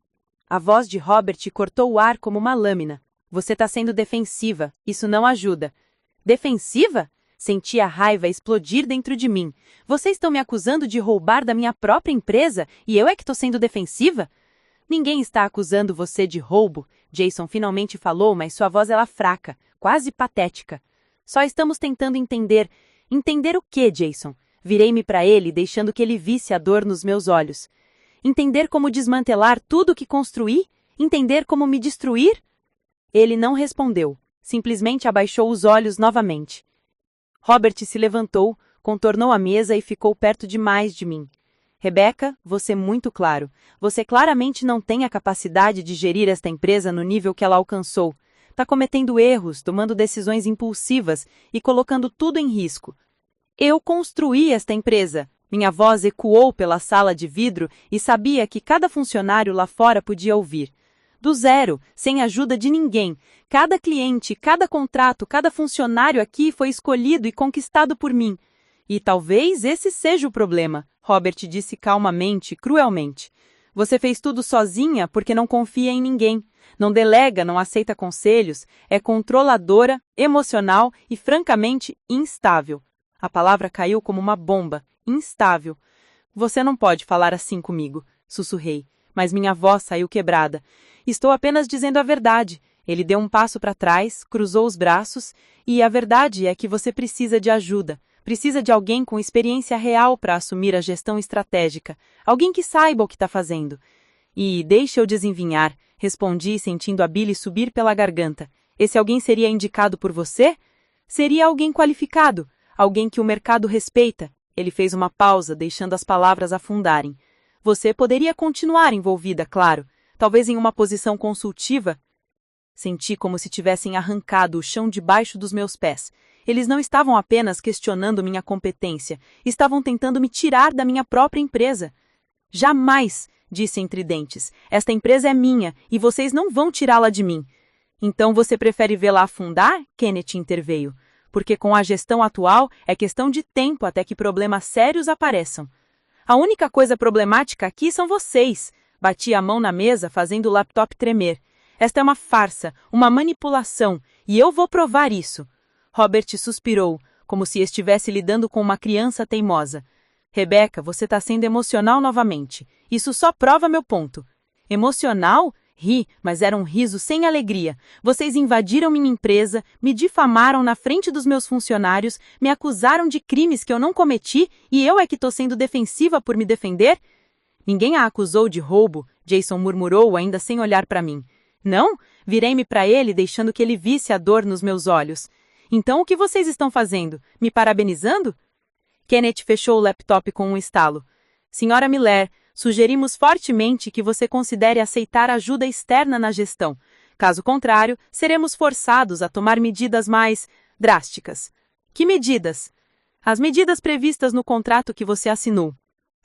A voz de Robert cortou o ar como uma lâmina. Você tá sendo defensiva. Isso não ajuda. Defensiva? Senti a raiva explodir dentro de mim. Vocês estão me acusando de roubar da minha própria empresa e eu é que estou sendo defensiva? Ninguém está acusando você de roubo, Jason finalmente falou, mas sua voz era fraca, quase patética. Só estamos tentando entender. Entender o quê, Jason? Virei-me para ele, deixando que ele visse a dor nos meus olhos. Entender como desmantelar tudo o que construí? Entender como me destruir? Ele não respondeu, simplesmente abaixou os olhos novamente. Robert se levantou, contornou a mesa e ficou perto demais de mim. Rebecca, você é muito claro. Você claramente não tem a capacidade de gerir esta empresa no nível que ela alcançou. Está cometendo erros, tomando decisões impulsivas e colocando tudo em risco. Eu construí esta empresa. Minha voz ecoou pela sala de vidro e sabia que cada funcionário lá fora podia ouvir. Do zero, sem ajuda de ninguém. Cada cliente, cada contrato, cada funcionário aqui foi escolhido e conquistado por mim. E talvez esse seja o problema, Robert disse calmamente, cruelmente. Você fez tudo sozinha porque não confia em ninguém. Não delega, não aceita conselhos, é controladora, emocional e francamente instável. A palavra caiu como uma bomba. Instável. Você não pode falar assim comigo, sussurrei, mas minha voz saiu quebrada. Estou apenas dizendo a verdade. Ele deu um passo para trás, cruzou os braços, e a verdade é que você precisa de ajuda. Precisa de alguém com experiência real para assumir a gestão estratégica. Alguém que saiba o que está fazendo. E deixe eu desenvinhar, respondi sentindo a bile subir pela garganta. Esse alguém seria indicado por você? Seria alguém qualificado, alguém que o mercado respeita. Ele fez uma pausa, deixando as palavras afundarem. Você poderia continuar envolvida, claro. Talvez em uma posição consultiva. Senti como se tivessem arrancado o chão debaixo dos meus pés. Eles não estavam apenas questionando minha competência, estavam tentando me tirar da minha própria empresa. Jamais, disse entre dentes, esta empresa é minha e vocês não vão tirá-la de mim. Então você prefere vê-la afundar? Kenneth interveio. Porque com a gestão atual é questão de tempo até que problemas sérios apareçam. A única coisa problemática aqui são vocês. Bati a mão na mesa, fazendo o laptop tremer. Esta é uma farsa, uma manipulação, e eu vou provar isso. Robert suspirou, como se estivesse lidando com uma criança teimosa. Rebecca, você está sendo emocional novamente. Isso só prova meu ponto. Emocional? Ri, mas era um riso sem alegria. Vocês invadiram minha empresa, me difamaram na frente dos meus funcionários, me acusaram de crimes que eu não cometi, e eu é que estou sendo defensiva por me defender? Ninguém a acusou de roubo, Jason murmurou, ainda sem olhar para mim. Não? Virei-me para ele, deixando que ele visse a dor nos meus olhos. Então o que vocês estão fazendo? Me parabenizando? Kenneth fechou o laptop com um estalo. Senhora Miller, sugerimos fortemente que você considere aceitar ajuda externa na gestão. Caso contrário, seremos forçados a tomar medidas mais drásticas. Que medidas? As medidas previstas no contrato que você assinou.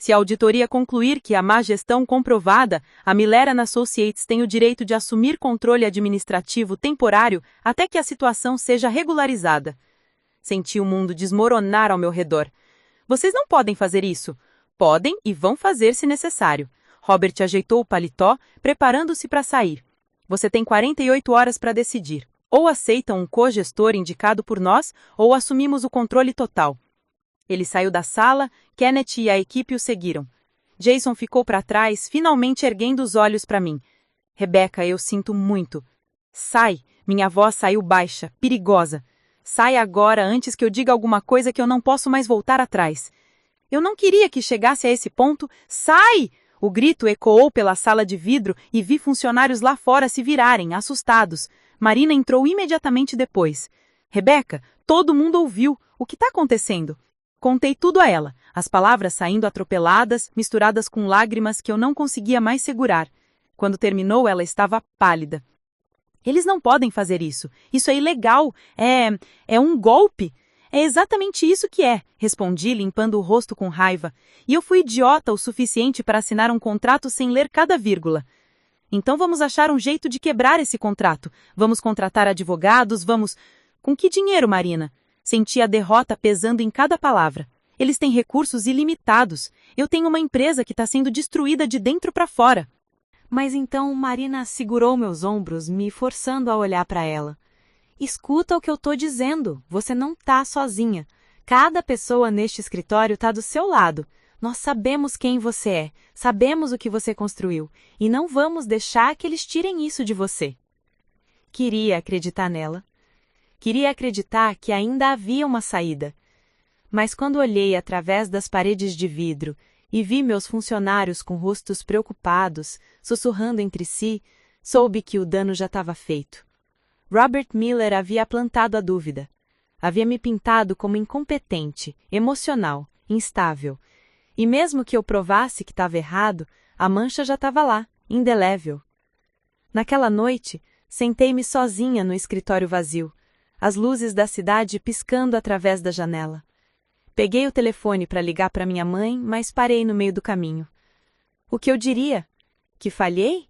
Se a auditoria concluir que há má gestão comprovada, a Miller & Associates tem o direito de assumir controle administrativo temporário até que a situação seja regularizada. Senti o mundo desmoronar ao meu redor. Vocês não podem fazer isso. Podem e vão fazer se necessário. Robert ajeitou o paletó, preparando-se para sair. Você tem 48 horas para decidir. Ou aceita um co-gestor indicado por nós, ou assumimos o controle total. Ele saiu da sala, Kenneth e a equipe o seguiram. Jason ficou para trás, finalmente erguendo os olhos para mim. Rebecca, eu sinto muito. Sai! Minha voz saiu baixa, perigosa. Sai agora antes que eu diga alguma coisa que eu não posso mais voltar atrás. Eu não queria que chegasse a esse ponto. Sai! O grito ecoou pela sala de vidro e vi funcionários lá fora se virarem, assustados. Marina entrou imediatamente depois. Rebecca, todo mundo ouviu. O que está acontecendo? Contei tudo a ela, as palavras saindo atropeladas, misturadas com lágrimas que eu não conseguia mais segurar. Quando terminou, ela estava pálida. Eles não podem fazer isso. Isso é ilegal. É um golpe. É exatamente isso que é, respondi, limpando o rosto com raiva. E eu fui idiota o suficiente para assinar um contrato sem ler cada vírgula. Então vamos achar um jeito de quebrar esse contrato. Vamos contratar advogados, vamos... Com que dinheiro, Marina? Senti a derrota pesando em cada palavra. Eles têm recursos ilimitados. Eu tenho uma empresa que está sendo destruída de dentro para fora. Mas então Marina segurou meus ombros, me forçando a olhar para ela. Escuta o que eu estou dizendo. Você não está sozinha. Cada pessoa neste escritório está do seu lado. Nós sabemos quem você é, sabemos o que você construiu, e não vamos deixar que eles tirem isso de você. Queria acreditar nela. Queria acreditar que ainda havia uma saída. Mas quando olhei através das paredes de vidro e vi meus funcionários com rostos preocupados, sussurrando entre si, soube que o dano já estava feito. Robert Miller havia plantado a dúvida. Havia me pintado como incompetente, emocional, instável. E mesmo que eu provasse que estava errado, a mancha já estava lá, indelével. Naquela noite, sentei-me sozinha no escritório vazio, as luzes da cidade piscando através da janela. Peguei o telefone para ligar para minha mãe, mas parei no meio do caminho. O que eu diria? Que falhei?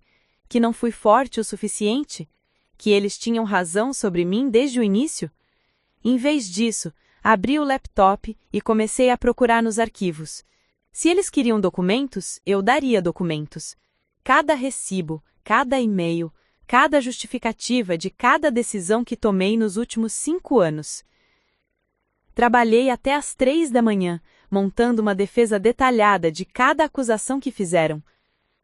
Que não fui forte o suficiente? Que eles tinham razão sobre mim desde o início? Em vez disso, abri o laptop e comecei a procurar nos arquivos. Se eles queriam documentos, eu daria documentos. Cada recibo, cada e-mail, cada justificativa de cada decisão que tomei nos últimos 5 anos. Trabalhei até às 3 da manhã, montando uma defesa detalhada de cada acusação que fizeram.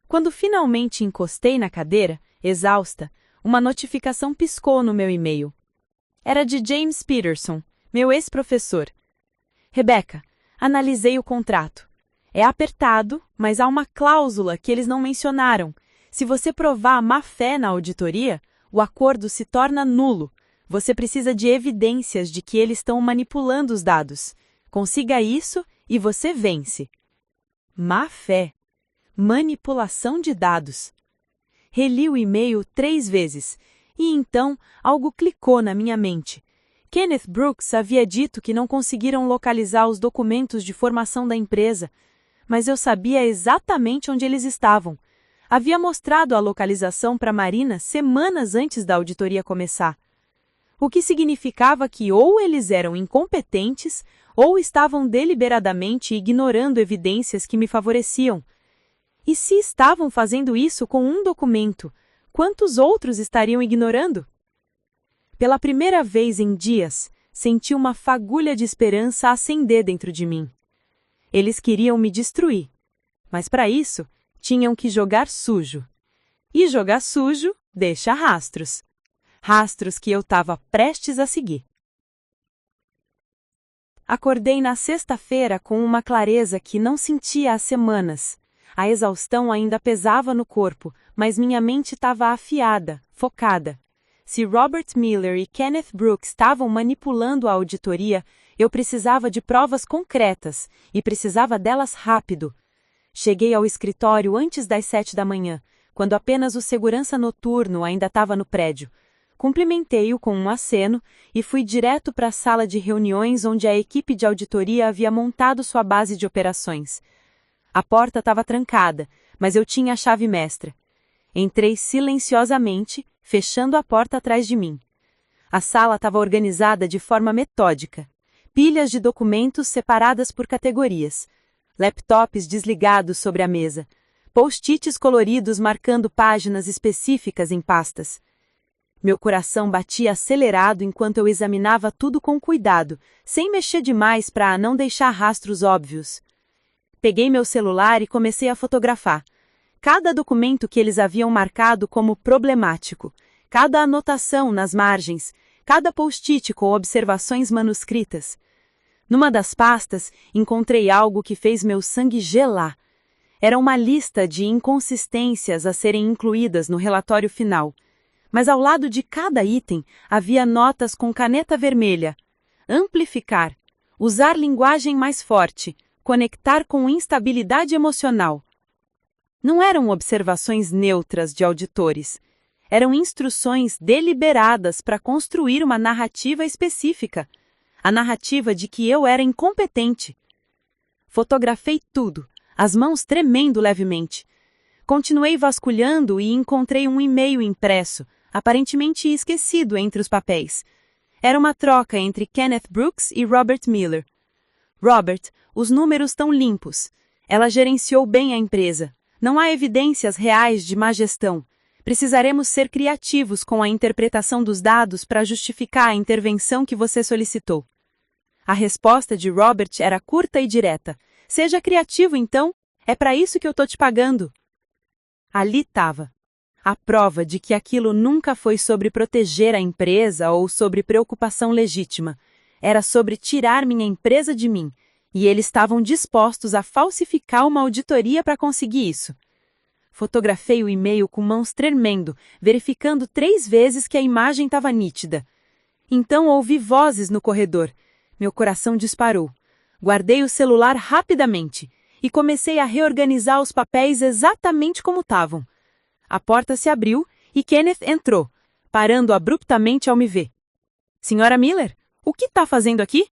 Quando finalmente encostei na cadeira, exausta, uma notificação piscou no meu e-mail. Era de James Peterson, meu ex-professor. Rebecca, analisei o contrato. É apertado, mas há uma cláusula que eles não mencionaram. Se você provar a má-fé na auditoria, o acordo se torna nulo. Você precisa de evidências de que eles estão manipulando os dados. Consiga isso e você vence. Má-fé. Manipulação de dados. Reli o e-mail 3 vezes, e então algo clicou na minha mente. Kenneth Brooks havia dito que não conseguiram localizar os documentos de formação da empresa, mas eu sabia exatamente onde eles estavam. Havia mostrado a localização para Marina semanas antes da auditoria começar. O que significava que ou eles eram incompetentes, ou estavam deliberadamente ignorando evidências que me favoreciam. E se estavam fazendo isso com um documento, quantos outros estariam ignorando? Pela primeira vez em dias, senti uma fagulha de esperança acender dentro de mim. Eles queriam me destruir, mas para isso, tinham que jogar sujo. E jogar sujo deixa rastros. Rastros que eu estava prestes a seguir. Acordei na sexta-feira com uma clareza que não sentia há semanas. A exaustão ainda pesava no corpo, mas minha mente estava afiada, focada. Se Robert Miller e Kenneth Brooks estavam manipulando a auditoria, eu precisava de provas concretas, e precisava delas rápido. Cheguei ao escritório antes das 7 da manhã, quando apenas o segurança noturno ainda estava no prédio. Cumprimentei-o com um aceno e fui direto para a sala de reuniões onde a equipe de auditoria havia montado sua base de operações. A porta estava trancada, mas eu tinha a chave mestra. Entrei silenciosamente, fechando a porta atrás de mim. A sala estava organizada de forma metódica. Pilhas de documentos separadas por categorias. Laptops desligados sobre a mesa. post-its coloridos marcando páginas específicas em pastas. Meu coração batia acelerado enquanto eu examinava tudo com cuidado, sem mexer demais para não deixar rastros óbvios. Peguei meu celular e comecei a fotografar. Cada documento que eles haviam marcado como problemático, cada anotação nas margens, cada post-it com observações manuscritas. Numa das pastas, encontrei algo que fez meu sangue gelar. Era uma lista de inconsistências a serem incluídas no relatório final. Mas ao lado de cada item havia notas com caneta vermelha. Amplificar. Usar linguagem mais forte. Conectar com instabilidade emocional. Não eram observações neutras de auditores. Eram instruções deliberadas para construir uma narrativa específica. A narrativa de que eu era incompetente. Fotografei tudo, as mãos tremendo levemente. Continuei vasculhando e encontrei um e-mail impresso, aparentemente esquecido entre os papéis. Era uma troca entre Kenneth Brooks e Robert Miller. Robert, os números estão limpos. Ela gerenciou bem a empresa. Não há evidências reais de má gestão. Precisaremos ser criativos com a interpretação dos dados para justificar a intervenção que você solicitou. A resposta de Robert era curta e direta. Seja criativo, então. É para isso que eu tô te pagando. Ali estava. A prova de que aquilo nunca foi sobre proteger a empresa ou sobre preocupação legítima. Era sobre tirar minha empresa de mim. E eles estavam dispostos a falsificar uma auditoria para conseguir isso. Fotografei o e-mail com mãos tremendo, verificando 3 vezes que a imagem estava nítida. Então ouvi vozes no corredor. Meu coração disparou. Guardei o celular rapidamente e comecei a reorganizar os papéis exatamente como estavam. A porta se abriu e Kenneth entrou, parando abruptamente ao me ver. Senhora Miller, o que está fazendo aqui?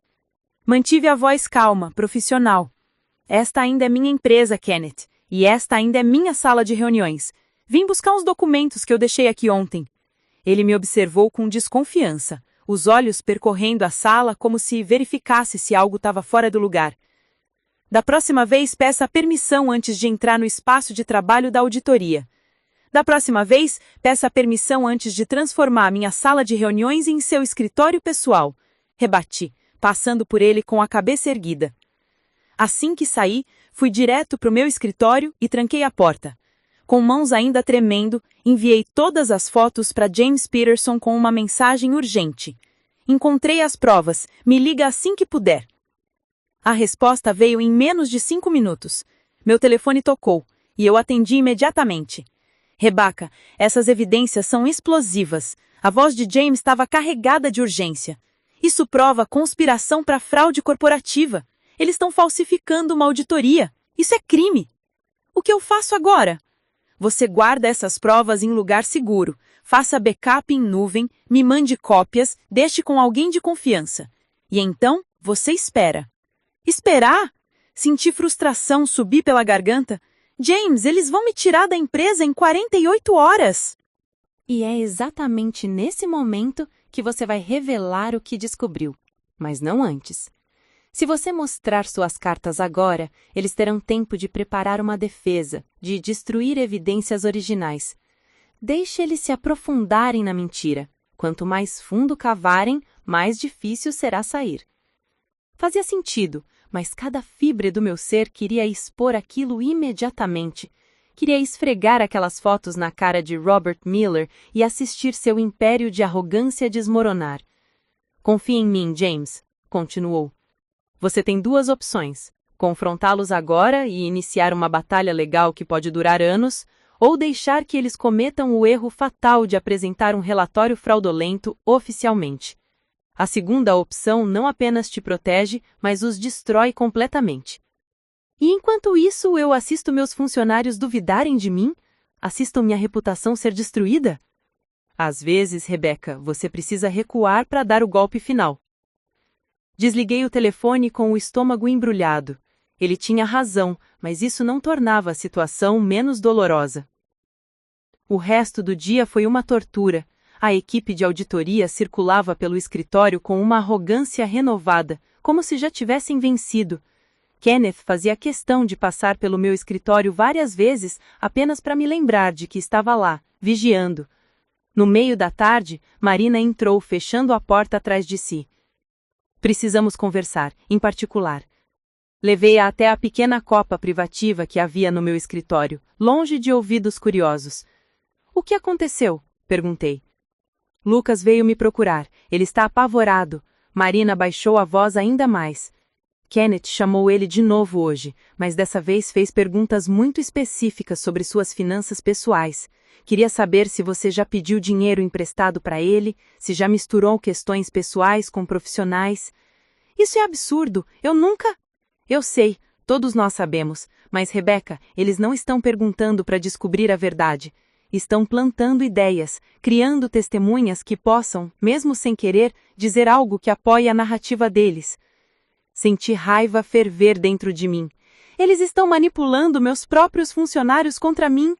Mantive a voz calma, profissional. Esta ainda é minha empresa, Kenneth, e esta ainda é minha sala de reuniões. Vim buscar uns documentos que eu deixei aqui ontem. Ele me observou com desconfiança, os olhos percorrendo a sala como se verificasse se algo estava fora do lugar. Da próxima vez, peça permissão antes de entrar no espaço de trabalho da auditoria. Da próxima vez, peça permissão antes de transformar minha sala de reuniões em seu escritório pessoal. Rebati, passando por ele com a cabeça erguida. Assim que saí, fui direto para o meu escritório e tranquei a porta. Com mãos ainda tremendo, enviei todas as fotos para James Peterson com uma mensagem urgente. Encontrei as provas, me liga assim que puder. A resposta veio em menos de 5 minutos. Meu telefone tocou, e eu atendi imediatamente. Rebecca, essas evidências são explosivas. A voz de James estava carregada de urgência. Isso prova conspiração para fraude corporativa. Eles estão falsificando uma auditoria. Isso é crime. O que eu faço agora? Você guarda essas provas em lugar seguro. Faça backup em nuvem, me mande cópias, deixe com alguém de confiança. E então, você espera. Esperar? Senti frustração subir pela garganta. James, eles vão me tirar da empresa em 48 horas. E é exatamente nesse momento que você vai revelar o que descobriu, mas não antes. Se você mostrar suas cartas agora, eles terão tempo de preparar uma defesa, de destruir evidências originais. Deixe eles se aprofundarem na mentira. Quanto mais fundo cavarem, mais difícil será sair. Fazia sentido, mas cada fibra do meu ser queria expor aquilo imediatamente. Queria esfregar aquelas fotos na cara de Robert Miller e assistir seu império de arrogância desmoronar. Confie em mim, James, continuou. Você tem 2 opções: confrontá-los agora e iniciar uma batalha legal que pode durar anos, ou deixar que eles cometam o erro fatal de apresentar um relatório fraudulento oficialmente. A segunda opção não apenas te protege, mas os destrói completamente. E enquanto isso, eu assisto meus funcionários duvidarem de mim? Assisto minha reputação ser destruída? Às vezes, Rebecca, você precisa recuar para dar o golpe final. Desliguei o telefone com o estômago embrulhado. Ele tinha razão, mas isso não tornava a situação menos dolorosa. O resto do dia foi uma tortura. A equipe de auditoria circulava pelo escritório com uma arrogância renovada, como se já tivessem vencido. Kenneth fazia questão de passar pelo meu escritório várias vezes apenas para me lembrar de que estava lá, vigiando. No meio da tarde, Marina entrou, fechando a porta atrás de si. Precisamos conversar, em particular. Levei-a até a pequena copa privativa que havia no meu escritório, longe de ouvidos curiosos. O que aconteceu? Perguntei. Lucas veio me procurar. Ele está apavorado. Marina baixou a voz ainda mais. Kenneth chamou ele de novo hoje, mas dessa vez fez perguntas muito específicas sobre suas finanças pessoais. Queria saber se você já pediu dinheiro emprestado para ele, se já misturou questões pessoais com profissionais. Isso é absurdo. Eu nunca... Eu sei, todos nós sabemos, mas Rebecca, eles não estão perguntando para descobrir a verdade. Estão plantando ideias, criando testemunhas que possam, mesmo sem querer, dizer algo que apoie a narrativa deles. Senti raiva ferver dentro de mim. Eles estão manipulando meus próprios funcionários contra mim.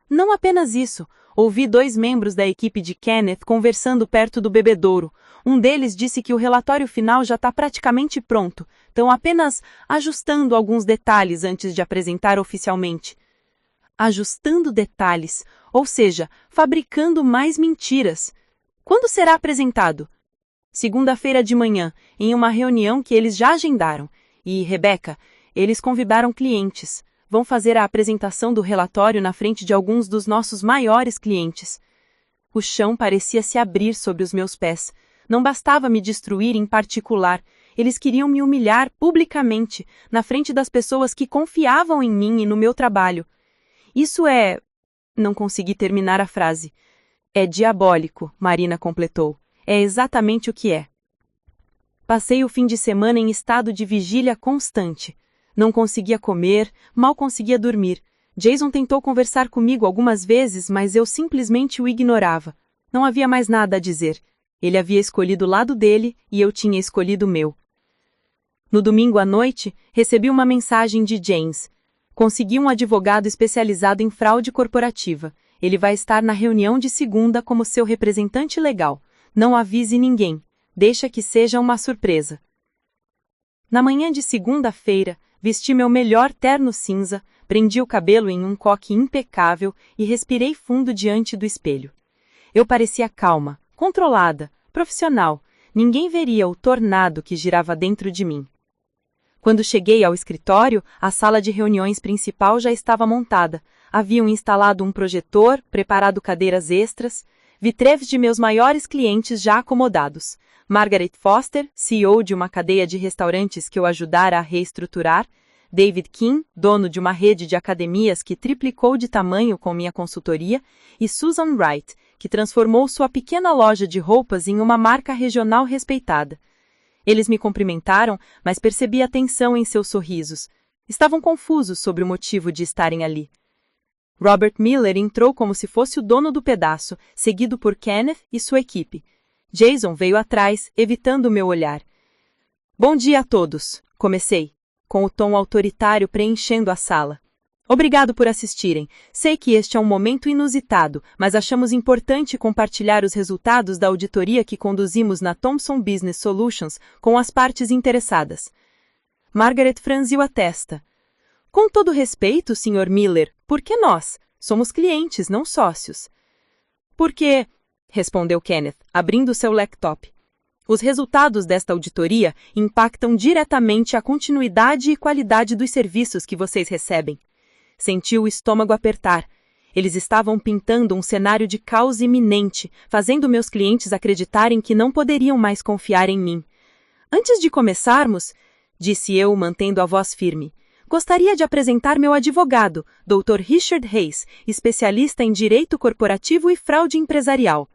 Não apenas isso, ouvi 2 membros da equipe de Kenneth conversando perto do bebedouro. Um deles disse que o relatório final já está praticamente pronto, estão apenas ajustando alguns detalhes antes de apresentar oficialmente. Ajustando detalhes, ou seja, fabricando mais mentiras. Quando será apresentado? Segunda-feira de manhã, em uma reunião que eles já agendaram. E, Rebecca, eles convidaram clientes. Vão fazer a apresentação do relatório na frente de alguns dos nossos maiores clientes. O chão parecia se abrir sobre os meus pés. Não bastava me destruir em particular. Eles queriam me humilhar publicamente, na frente das pessoas que confiavam em mim e no meu trabalho. Isso é... Não consegui terminar a frase. É diabólico, Marina completou. É exatamente o que é. Passei o fim de semana em estado de vigília constante. Não conseguia comer, mal conseguia dormir. Jason tentou conversar comigo algumas vezes, mas eu simplesmente o ignorava. Não havia mais nada a dizer. Ele havia escolhido o lado dele e eu tinha escolhido o meu. No domingo à noite, recebi uma mensagem de James. Consegui um advogado especializado em fraude corporativa. Ele vai estar na reunião de segunda como seu representante legal. Não avise ninguém. Deixa que seja uma surpresa. Na manhã de segunda-feira, vesti meu melhor terno cinza, prendi o cabelo em um coque impecável e respirei fundo diante do espelho. Eu parecia calma, controlada, profissional. Ninguém veria o tornado que girava dentro de mim. Quando cheguei ao escritório, a sala de reuniões principal já estava montada. Haviam instalado um projetor, preparado cadeiras extras, vi 3 de meus maiores clientes já acomodados. Margaret Foster, CEO de uma cadeia de restaurantes que eu ajudara a reestruturar, David Kim, dono de uma rede de academias que triplicou de tamanho com minha consultoria, e Susan Wright, que transformou sua pequena loja de roupas em uma marca regional respeitada. Eles me cumprimentaram, mas percebi a tensão em seus sorrisos. Estavam confusos sobre o motivo de estarem ali. Robert Miller entrou como se fosse o dono do pedaço, seguido por Kenneth e sua equipe. Jason veio atrás, evitando meu olhar. Bom dia a todos, comecei, com o tom autoritário preenchendo a sala. Obrigado por assistirem. Sei que este é um momento inusitado, mas achamos importante compartilhar os resultados da auditoria que conduzimos na Thomson Business Solutions com as partes interessadas. Margaret franziu a testa. Com todo respeito, Sr. Miller, por que nós? Somos clientes, não sócios. Porque, respondeu Kenneth, abrindo seu laptop, os resultados desta auditoria impactam diretamente a continuidade e qualidade dos serviços que vocês recebem. Senti o estômago apertar. Eles estavam pintando um cenário de caos iminente, fazendo meus clientes acreditarem que não poderiam mais confiar em mim. Antes de começarmos, disse eu, mantendo a voz firme, gostaria de apresentar meu advogado, Dr. Richard Hayes, especialista em direito corporativo e fraude empresarial.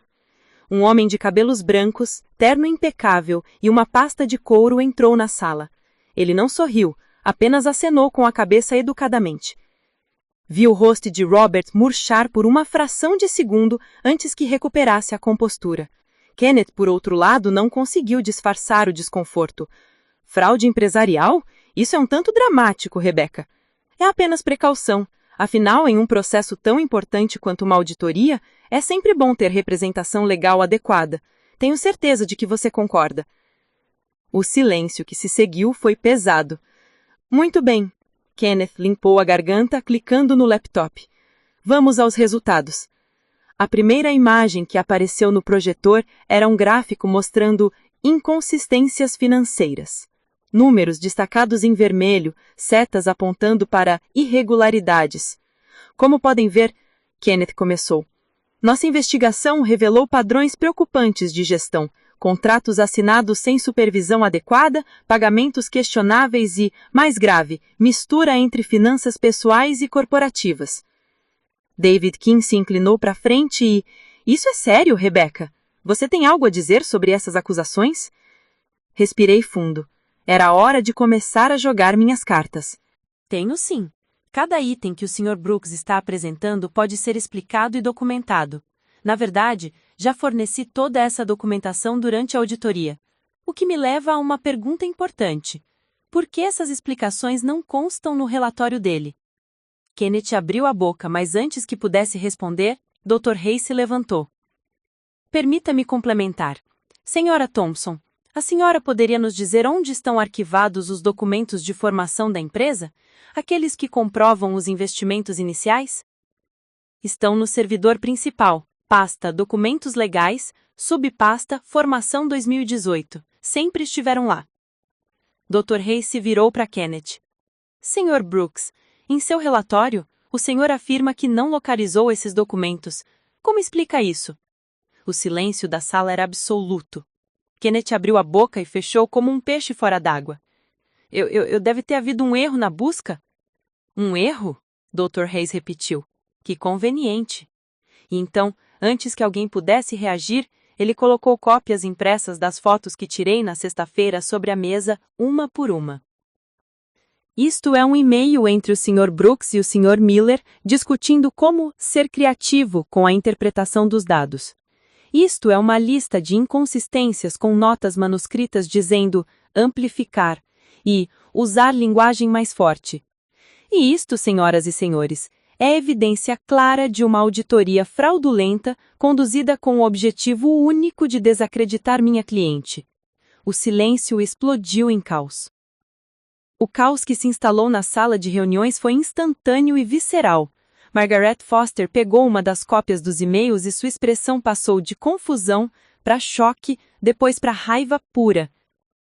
Um homem de cabelos brancos, terno impecável e uma pasta de couro entrou na sala. Ele não sorriu, apenas acenou com a cabeça educadamente. Vi o rosto de Robert murchar por uma fração de segundo antes que recuperasse a compostura. Kenneth, por outro lado, não conseguiu disfarçar o desconforto. Fraude empresarial? Isso é um tanto dramático, Rebecca. É apenas precaução. Afinal, em um processo tão importante quanto uma auditoria, é sempre bom ter representação legal adequada. Tenho certeza de que você concorda. O silêncio que se seguiu foi pesado. Muito bem. Kenneth limpou a garganta, clicando no laptop. Vamos aos resultados. A primeira imagem que apareceu no projetor era um gráfico mostrando inconsistências financeiras. Números destacados em vermelho, setas apontando para irregularidades. Como podem ver, Kenneth começou. Nossa investigação revelou padrões preocupantes de gestão, contratos assinados sem supervisão adequada, pagamentos questionáveis e, mais grave, mistura entre finanças pessoais e corporativas. David King se inclinou para frente e... Isso é sério, Rebecca? Você tem algo a dizer sobre essas acusações? Respirei fundo. Era hora de começar a jogar minhas cartas. Tenho sim. Cada item que o Sr. Brooks está apresentando pode ser explicado e documentado. Na verdade, já forneci toda essa documentação durante a auditoria. O que me leva a uma pergunta importante. Por que essas explicações não constam no relatório dele? Kenneth abriu a boca, mas antes que pudesse responder, Dr. Hayes se levantou. Permita-me complementar. Senhora Thompson, a senhora poderia nos dizer onde estão arquivados os documentos de formação da empresa? Aqueles que comprovam os investimentos iniciais? Estão no servidor principal, pasta Documentos Legais, subpasta Formação 2018. Sempre estiveram lá. Dr. Hayes se virou para Kenneth. Sr. Brooks, em seu relatório, o senhor afirma que não localizou esses documentos. Como explica isso? O silêncio da sala era absoluto. Kenneth abriu a boca e fechou como um peixe fora d'água. Deve ter havido um erro na busca? Um erro? Dr. Hayes repetiu. Que conveniente. E então, antes que alguém pudesse reagir, ele colocou cópias impressas das fotos que tirei na sexta-feira sobre a mesa, uma por uma. Isto é um e-mail entre o Sr. Brooks e o Sr. Miller discutindo como ser criativo com a interpretação dos dados. Isto é uma lista de inconsistências com notas manuscritas dizendo amplificar e usar linguagem mais forte. E isto, senhoras e senhores, é evidência clara de uma auditoria fraudulenta conduzida com o objetivo único de desacreditar minha cliente. O silêncio explodiu em caos. O caos que se instalou na sala de reuniões foi instantâneo e visceral. Margaret Foster pegou uma das cópias dos e-mails e sua expressão passou de confusão para choque, depois para raiva pura.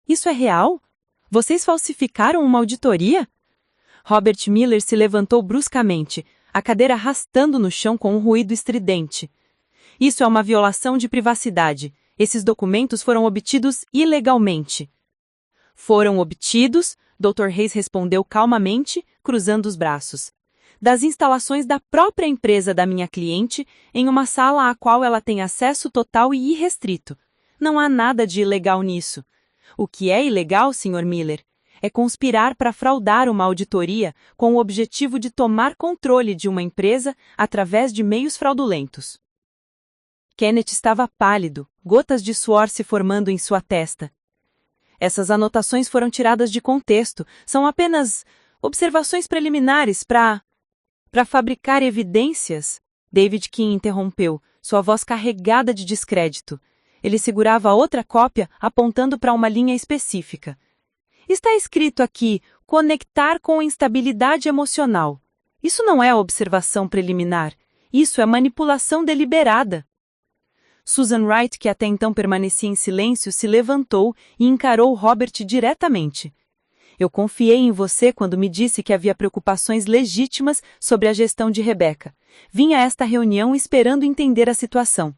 Isso é real? Vocês falsificaram uma auditoria? Robert Miller se levantou bruscamente, a cadeira arrastando no chão com um ruído estridente. Isso é uma violação de privacidade. Esses documentos foram obtidos ilegalmente. Foram obtidos, Dr. Hayes respondeu calmamente, cruzando os braços. Das instalações da própria empresa da minha cliente, em uma sala à qual ela tem acesso total e irrestrito. Não há nada de ilegal nisso. O que é ilegal, Sr. Miller, é conspirar para fraudar uma auditoria com o objetivo de tomar controle de uma empresa através de meios fraudulentos. Kenneth estava pálido, gotas de suor se formando em sua testa. Essas anotações foram tiradas de contexto, são apenas observações preliminares para fabricar evidências. David King interrompeu, sua voz carregada de descrédito. Ele segurava a outra cópia, apontando para uma linha específica. Está escrito aqui, conectar com instabilidade emocional. Isso não é observação preliminar, isso é manipulação deliberada. Susan Wright, que até então permanecia em silêncio, se levantou e encarou Robert diretamente. Eu confiei em você quando me disse que havia preocupações legítimas sobre a gestão de Rebecca. Vim a esta reunião esperando entender a situação.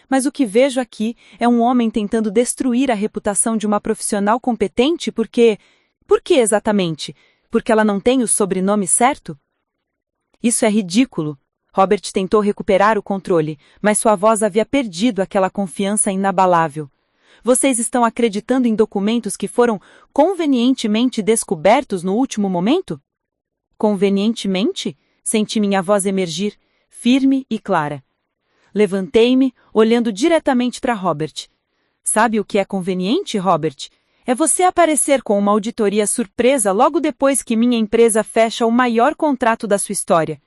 Mas o que vejo aqui é um homem tentando destruir a reputação de uma profissional competente porque... Por que exatamente? Porque ela não tem o sobrenome certo? Isso é ridículo. Robert tentou recuperar o controle, mas sua voz havia perdido aquela confiança inabalável. Vocês estão acreditando em documentos que foram convenientemente descobertos no último momento? Convenientemente? Senti minha voz emergir, firme e clara. Levantei-me, olhando diretamente para Robert. Sabe o que é conveniente, Robert? É você aparecer com uma auditoria surpresa logo depois que minha empresa fecha o maior contrato da sua história.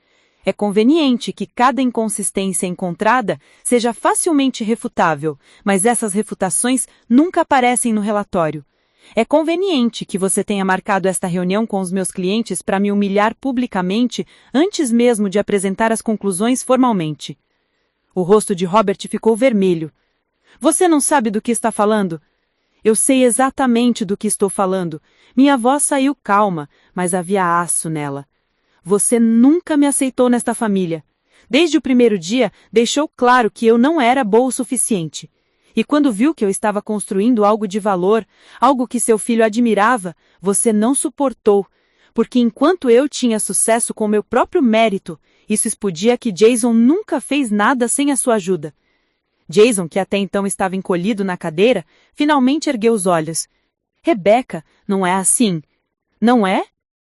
É conveniente que cada inconsistência encontrada seja facilmente refutável, mas essas refutações nunca aparecem no relatório. É conveniente que você tenha marcado esta reunião com os meus clientes para me humilhar publicamente antes mesmo de apresentar as conclusões formalmente. O rosto de Robert ficou vermelho. Você não sabe do que está falando? Eu sei exatamente do que estou falando. Minha voz saiu calma, mas havia aço nela. Você nunca me aceitou nesta família. Desde o primeiro dia, deixou claro que eu não era boa o suficiente. E quando viu que eu estava construindo algo de valor, algo que seu filho admirava, você não suportou. Porque enquanto eu tinha sucesso com meu próprio mérito, isso explodia que Jason nunca fez nada sem a sua ajuda. Jason, que até então estava encolhido na cadeira, finalmente ergueu os olhos. Rebecca, não é assim. Não é?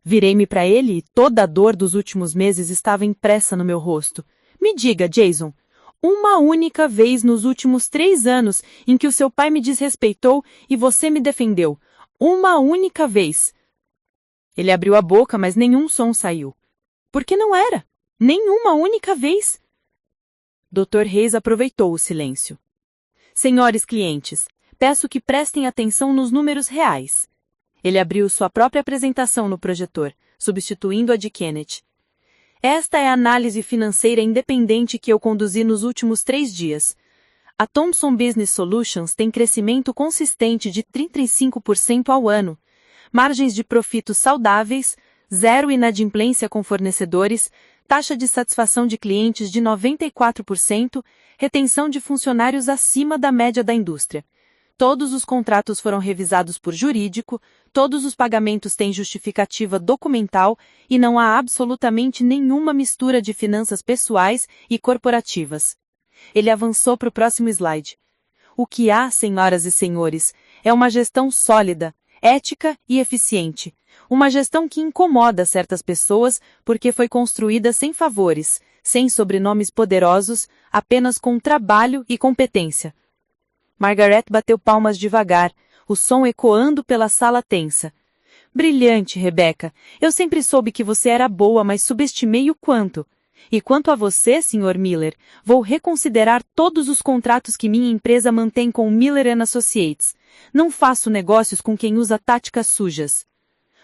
Virei-me para ele e toda a dor dos últimos meses estava impressa no meu rosto. Me diga, Jason, uma única vez nos últimos 3 anos em que o seu pai me desrespeitou e você me defendeu. Uma única vez. Ele abriu a boca, mas nenhum som saiu. Por que não era? Nenhuma única vez. Dr. Reis aproveitou o silêncio. Senhores clientes, peço que prestem atenção nos números reais. Ele abriu sua própria apresentação no projetor, substituindo a de Kenneth. Esta é a análise financeira independente que eu conduzi nos últimos 3 dias. A Thomson Business Solutions tem crescimento consistente de 35% ao ano, margens de profito saudáveis, 0 inadimplência com fornecedores, taxa de satisfação de clientes de 94%, retenção de funcionários acima da média da indústria. Todos os contratos foram revisados por jurídico, todos os pagamentos têm justificativa documental e não há absolutamente nenhuma mistura de finanças pessoais e corporativas. Ele avançou para o próximo slide. O que há, senhoras e senhores, é uma gestão sólida, ética e eficiente. Uma gestão que incomoda certas pessoas porque foi construída sem favores, sem sobrenomes poderosos, apenas com trabalho e competência. Margaret bateu palmas devagar, o som ecoando pela sala tensa. Brilhante, Rebecca. Eu sempre soube que você era boa, mas subestimei o quanto. E quanto a você, Sr. Miller, vou reconsiderar todos os contratos que minha empresa mantém com Miller & Associates. Não faço negócios com quem usa táticas sujas.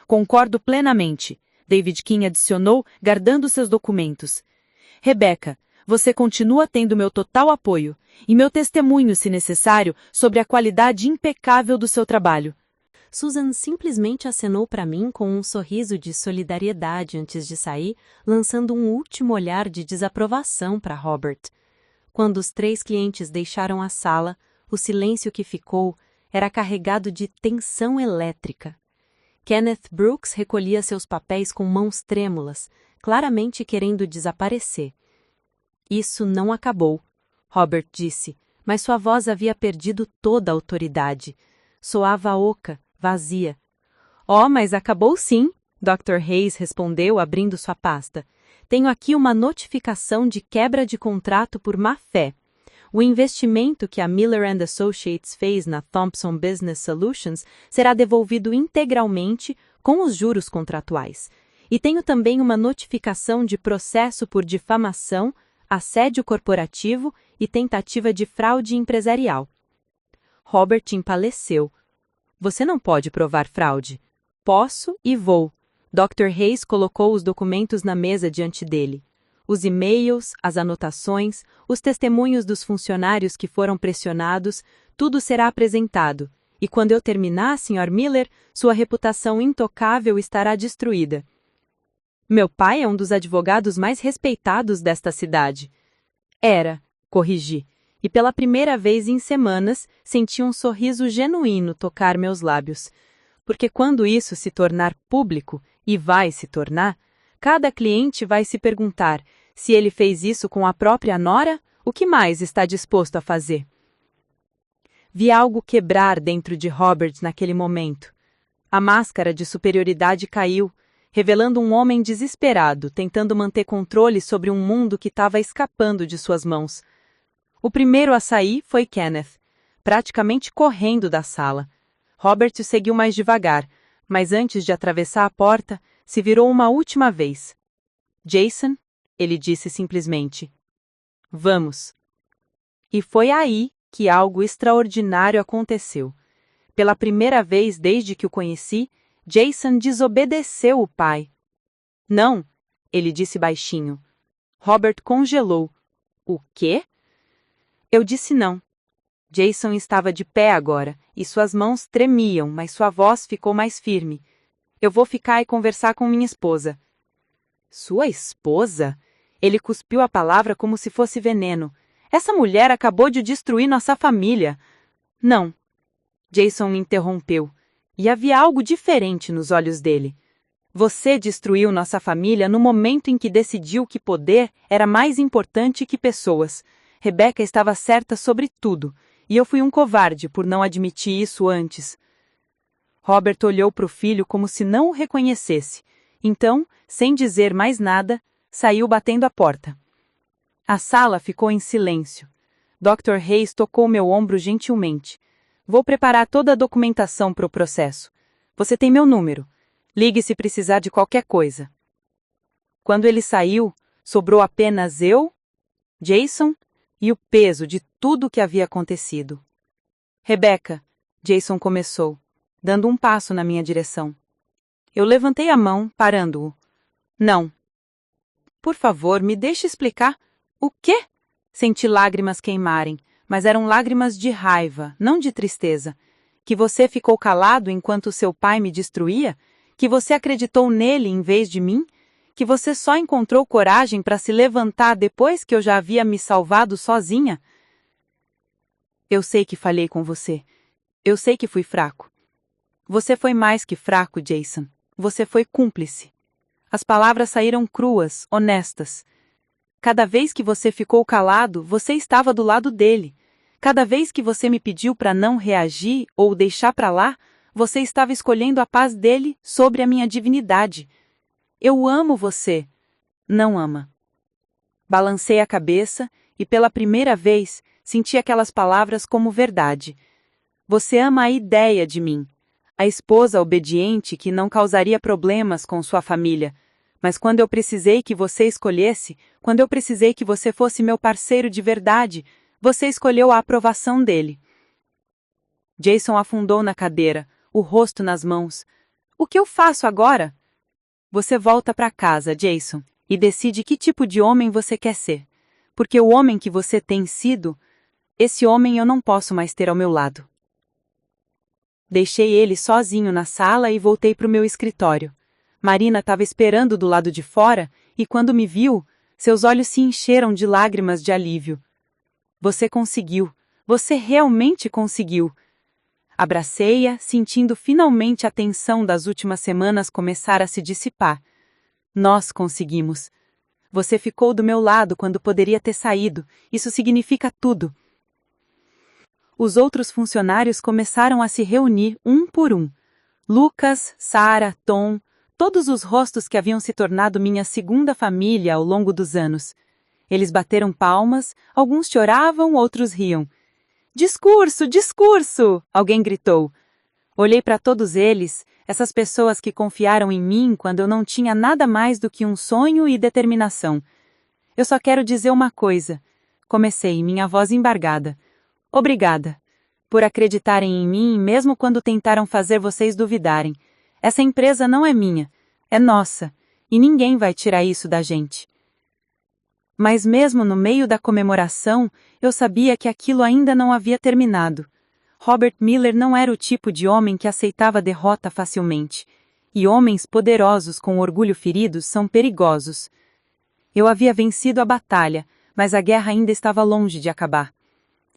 Concordo plenamente, David King adicionou, guardando seus documentos. Rebecca, você continua tendo meu total apoio, e meu testemunho, se necessário, sobre a qualidade impecável do seu trabalho. Susan simplesmente acenou para mim com um sorriso de solidariedade antes de sair, lançando um último olhar de desaprovação para Robert. Quando os 3 clientes deixaram a sala, o silêncio que ficou era carregado de tensão elétrica. Kenneth Brooks recolhia seus papéis com mãos trêmulas, claramente querendo desaparecer. Isso não acabou, Robert disse, mas sua voz havia perdido toda a autoridade. Soava oca, vazia. Oh, mas acabou sim, Dr. Hayes respondeu, abrindo sua pasta. Tenho aqui uma notificação de quebra de contrato por má-fé. O investimento que a Miller & Associates fez na Thomson Business Solutions será devolvido integralmente com os juros contratuais. E tenho também uma notificação de processo por difamação, assédio corporativo e tentativa de fraude empresarial. Robert empalideceu. Você não pode provar fraude. Posso e vou. Dr. Hayes colocou os documentos na mesa diante dele. Os e-mails, as anotações, os testemunhos dos funcionários que foram pressionados, tudo será apresentado. E quando eu terminar, Sr. Miller, sua reputação intocável estará destruída. Meu pai é um dos advogados mais respeitados desta cidade. Era, corrigi, e pela primeira vez em semanas senti um sorriso genuíno tocar meus lábios. Porque quando isso se tornar público, e vai se tornar, cada cliente vai se perguntar, se ele fez isso com a própria nora, o que mais está disposto a fazer? Vi algo quebrar dentro de Robert naquele momento. A máscara de superioridade caiu, revelando um homem desesperado, tentando manter controle sobre um mundo que estava escapando de suas mãos. O primeiro a sair foi Kenneth, praticamente correndo da sala. Robert o seguiu mais devagar, mas antes de atravessar a porta, se virou uma última vez. Jason, ele disse simplesmente. Vamos. E foi aí que algo extraordinário aconteceu. Pela primeira vez desde que o conheci, Jason desobedeceu o pai. Não, ele disse baixinho. Robert congelou. O quê? Eu disse não. Jason estava de pé agora, e suas mãos tremiam, mas sua voz ficou mais firme. Eu vou ficar e conversar com minha esposa. Sua esposa? Ele cuspiu a palavra como se fosse veneno. Essa mulher acabou de destruir nossa família. Não. Jason me interrompeu, e havia algo diferente nos olhos dele. Você destruiu nossa família no momento em que decidiu que poder era mais importante que pessoas. Rebecca estava certa sobre tudo, e eu fui um covarde por não admitir isso antes. Robert olhou para o filho como se não o reconhecesse. Então, sem dizer mais nada, saiu batendo a porta. A sala ficou em silêncio. Dr. Hayes tocou meu ombro gentilmente. Vou preparar toda a documentação para o processo. Você tem meu número. Ligue se precisar de qualquer coisa. Quando ele saiu, sobrou apenas eu, Jason e o peso de tudo o que havia acontecido. Rebecca, Jason começou, dando um passo na minha direção. Eu levantei a mão, parando-o. Não. Por favor, me deixe explicar. O quê? Senti lágrimas queimarem, mas eram lágrimas de raiva, não de tristeza. Que você ficou calado enquanto seu pai me destruía? Que você acreditou nele em vez de mim? Que você só encontrou coragem para se levantar depois que eu já havia me salvado sozinha? Eu sei que falhei com você. Eu sei que fui fraco. Você foi mais que fraco, Jason. Você foi cúmplice. As palavras saíram cruas, honestas. Cada vez que você ficou calado, você estava do lado dele. Cada vez que você me pediu para não reagir ou deixar para lá, você estava escolhendo a paz dele sobre a minha divinidade. Eu amo você. Não ama. Balancei a cabeça e, pela primeira vez, senti aquelas palavras como verdade. Você ama a ideia de mim. A esposa obediente que não causaria problemas com sua família. Mas quando eu precisei que você escolhesse, quando eu precisei que você fosse meu parceiro de verdade, você escolheu a aprovação dele. Jason afundou na cadeira, o rosto nas mãos. O que eu faço agora? Você volta para casa, Jason, e decide que tipo de homem você quer ser. Porque o homem que você tem sido, esse homem eu não posso mais ter ao meu lado. Deixei ele sozinho na sala e voltei para o meu escritório. Marina estava esperando do lado de fora e, quando me viu, seus olhos se encheram de lágrimas de alívio. Você conseguiu. Você realmente conseguiu. Abracei-a, sentindo finalmente a tensão das últimas semanas começar a se dissipar. Nós conseguimos. Você ficou do meu lado quando poderia ter saído. Isso significa tudo. Os outros funcionários começaram a se reunir um por um. Lucas, Sarah, Tom, todos os rostos que haviam se tornado minha segunda família ao longo dos anos. Eles bateram palmas, alguns choravam, outros riam. Discurso, discurso! Alguém gritou. Olhei para todos eles, essas pessoas que confiaram em mim quando eu não tinha nada mais do que um sonho e determinação. Eu só quero dizer uma coisa. Comecei, minha voz embargada. Obrigada por acreditarem em mim mesmo quando tentaram fazer vocês duvidarem. Essa empresa não é minha, é nossa, e ninguém vai tirar isso da gente. Mas mesmo no meio da comemoração, eu sabia que aquilo ainda não havia terminado. Robert Miller não era o tipo de homem que aceitava derrota facilmente. E homens poderosos com orgulho ferido são perigosos. Eu havia vencido a batalha, mas a guerra ainda estava longe de acabar.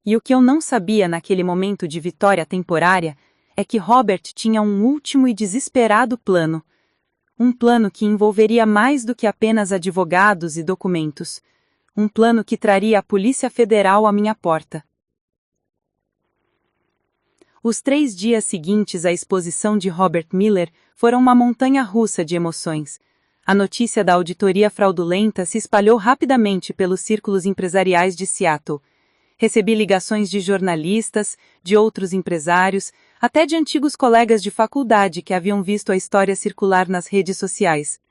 E o que eu não sabia naquele momento de vitória temporária é que Robert tinha um último e desesperado plano. Um plano que envolveria mais do que apenas advogados e documentos. Um plano que traria a Polícia Federal à minha porta. Os 3 dias seguintes à exposição de Robert Miller foram uma montanha-russa de emoções. A notícia da auditoria fraudulenta se espalhou rapidamente pelos círculos empresariais de Seattle. Recebi ligações de jornalistas, de outros empresários, até de antigos colegas de faculdade que haviam visto a história circular nas redes sociais.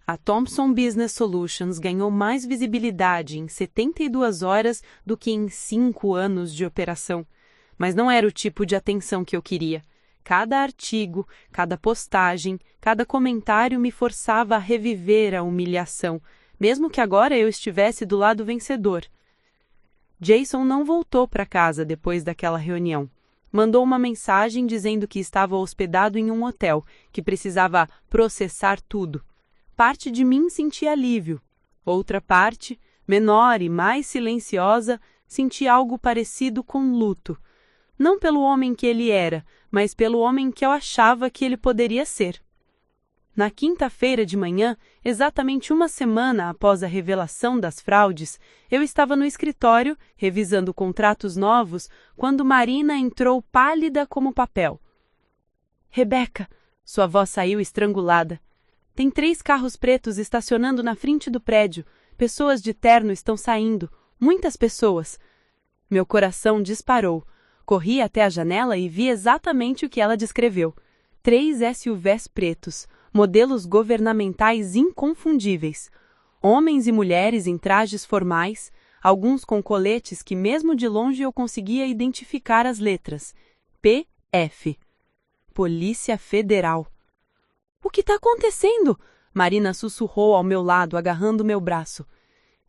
A Thomson Business Solutions ganhou mais visibilidade em 72 horas do que em 5 anos de operação. Mas não era o tipo de atenção que eu queria. Cada artigo, cada postagem, cada comentário me forçava a reviver a humilhação, mesmo que agora eu estivesse do lado vencedor. Jason não voltou para casa depois daquela reunião. Mandou uma mensagem dizendo que estava hospedado em um hotel, que precisava processar tudo. Parte de mim sentia alívio. Outra parte, menor e mais silenciosa, sentia algo parecido com luto. Não pelo homem que ele era, mas pelo homem que eu achava que ele poderia ser. Na quinta-feira de manhã, exatamente uma semana após a revelação das fraudes, eu estava no escritório, revisando contratos novos, quando Marina entrou pálida como papel. Rebeca, sua voz saiu estrangulada. Tem 3 carros pretos estacionando na frente do prédio. Pessoas de terno estão saindo. Muitas pessoas. Meu coração disparou. Corri até a janela e vi exatamente o que ela descreveu. 3 SUVs pretos, modelos governamentais inconfundíveis. Homens e mulheres em trajes formais, alguns com coletes que mesmo de longe eu conseguia identificar as letras. PF. Polícia Federal. O que está acontecendo? Marina sussurrou ao meu lado, agarrando meu braço.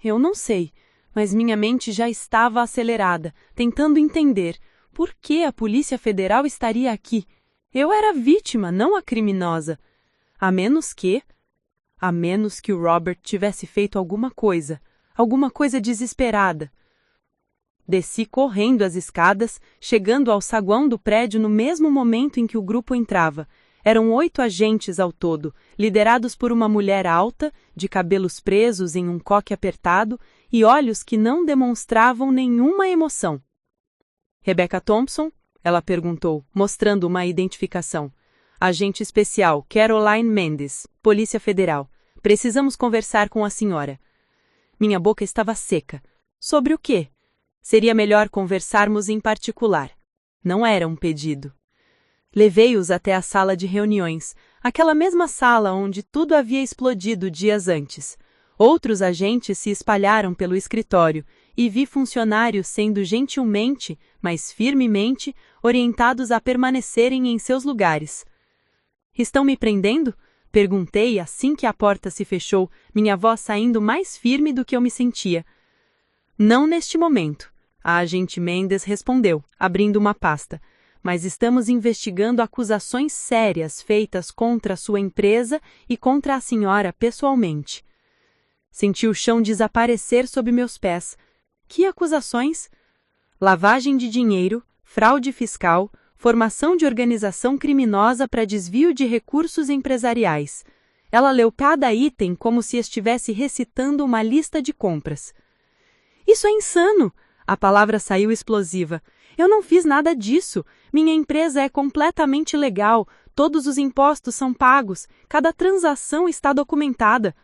Eu não sei, mas minha mente já estava acelerada, tentando entender. Por que a Polícia Federal estaria aqui? Eu era a vítima, não a criminosa. A menos que o Robert tivesse feito alguma coisa desesperada. Desci correndo as escadas, chegando ao saguão do prédio no mesmo momento em que o grupo entrava. Eram 8 agentes ao todo, liderados por uma mulher alta, de cabelos presos em um coque apertado e olhos que não demonstravam nenhuma emoção. Rebecca Thompson? Ela perguntou, mostrando uma identificação. Agente especial, Caroline Mendes, Polícia Federal. Precisamos conversar com a senhora. Minha boca estava seca. Sobre o quê? Seria melhor conversarmos em particular. Não era um pedido. Levei-os até a sala de reuniões, aquela mesma sala onde tudo havia explodido dias antes. Outros agentes se espalharam pelo escritório e vi funcionários sendo gentilmente, mas firmemente, orientados a permanecerem em seus lugares. Estão me prendendo? Perguntei assim que a porta se fechou, minha voz saindo mais firme do que eu me sentia. Não neste momento, a agente Mendes respondeu, abrindo uma pasta. Mas estamos investigando acusações sérias feitas contra sua empresa e contra a senhora pessoalmente. Senti o chão desaparecer sob meus pés. Que acusações? Lavagem de dinheiro, fraude fiscal, formação de organização criminosa para desvio de recursos empresariais. Ela leu cada item como se estivesse recitando uma lista de compras. Isso é insano! A palavra saiu explosiva. Eu não fiz nada disso. Minha empresa é completamente legal. Todos os impostos são pagos. Cada transação está documentada.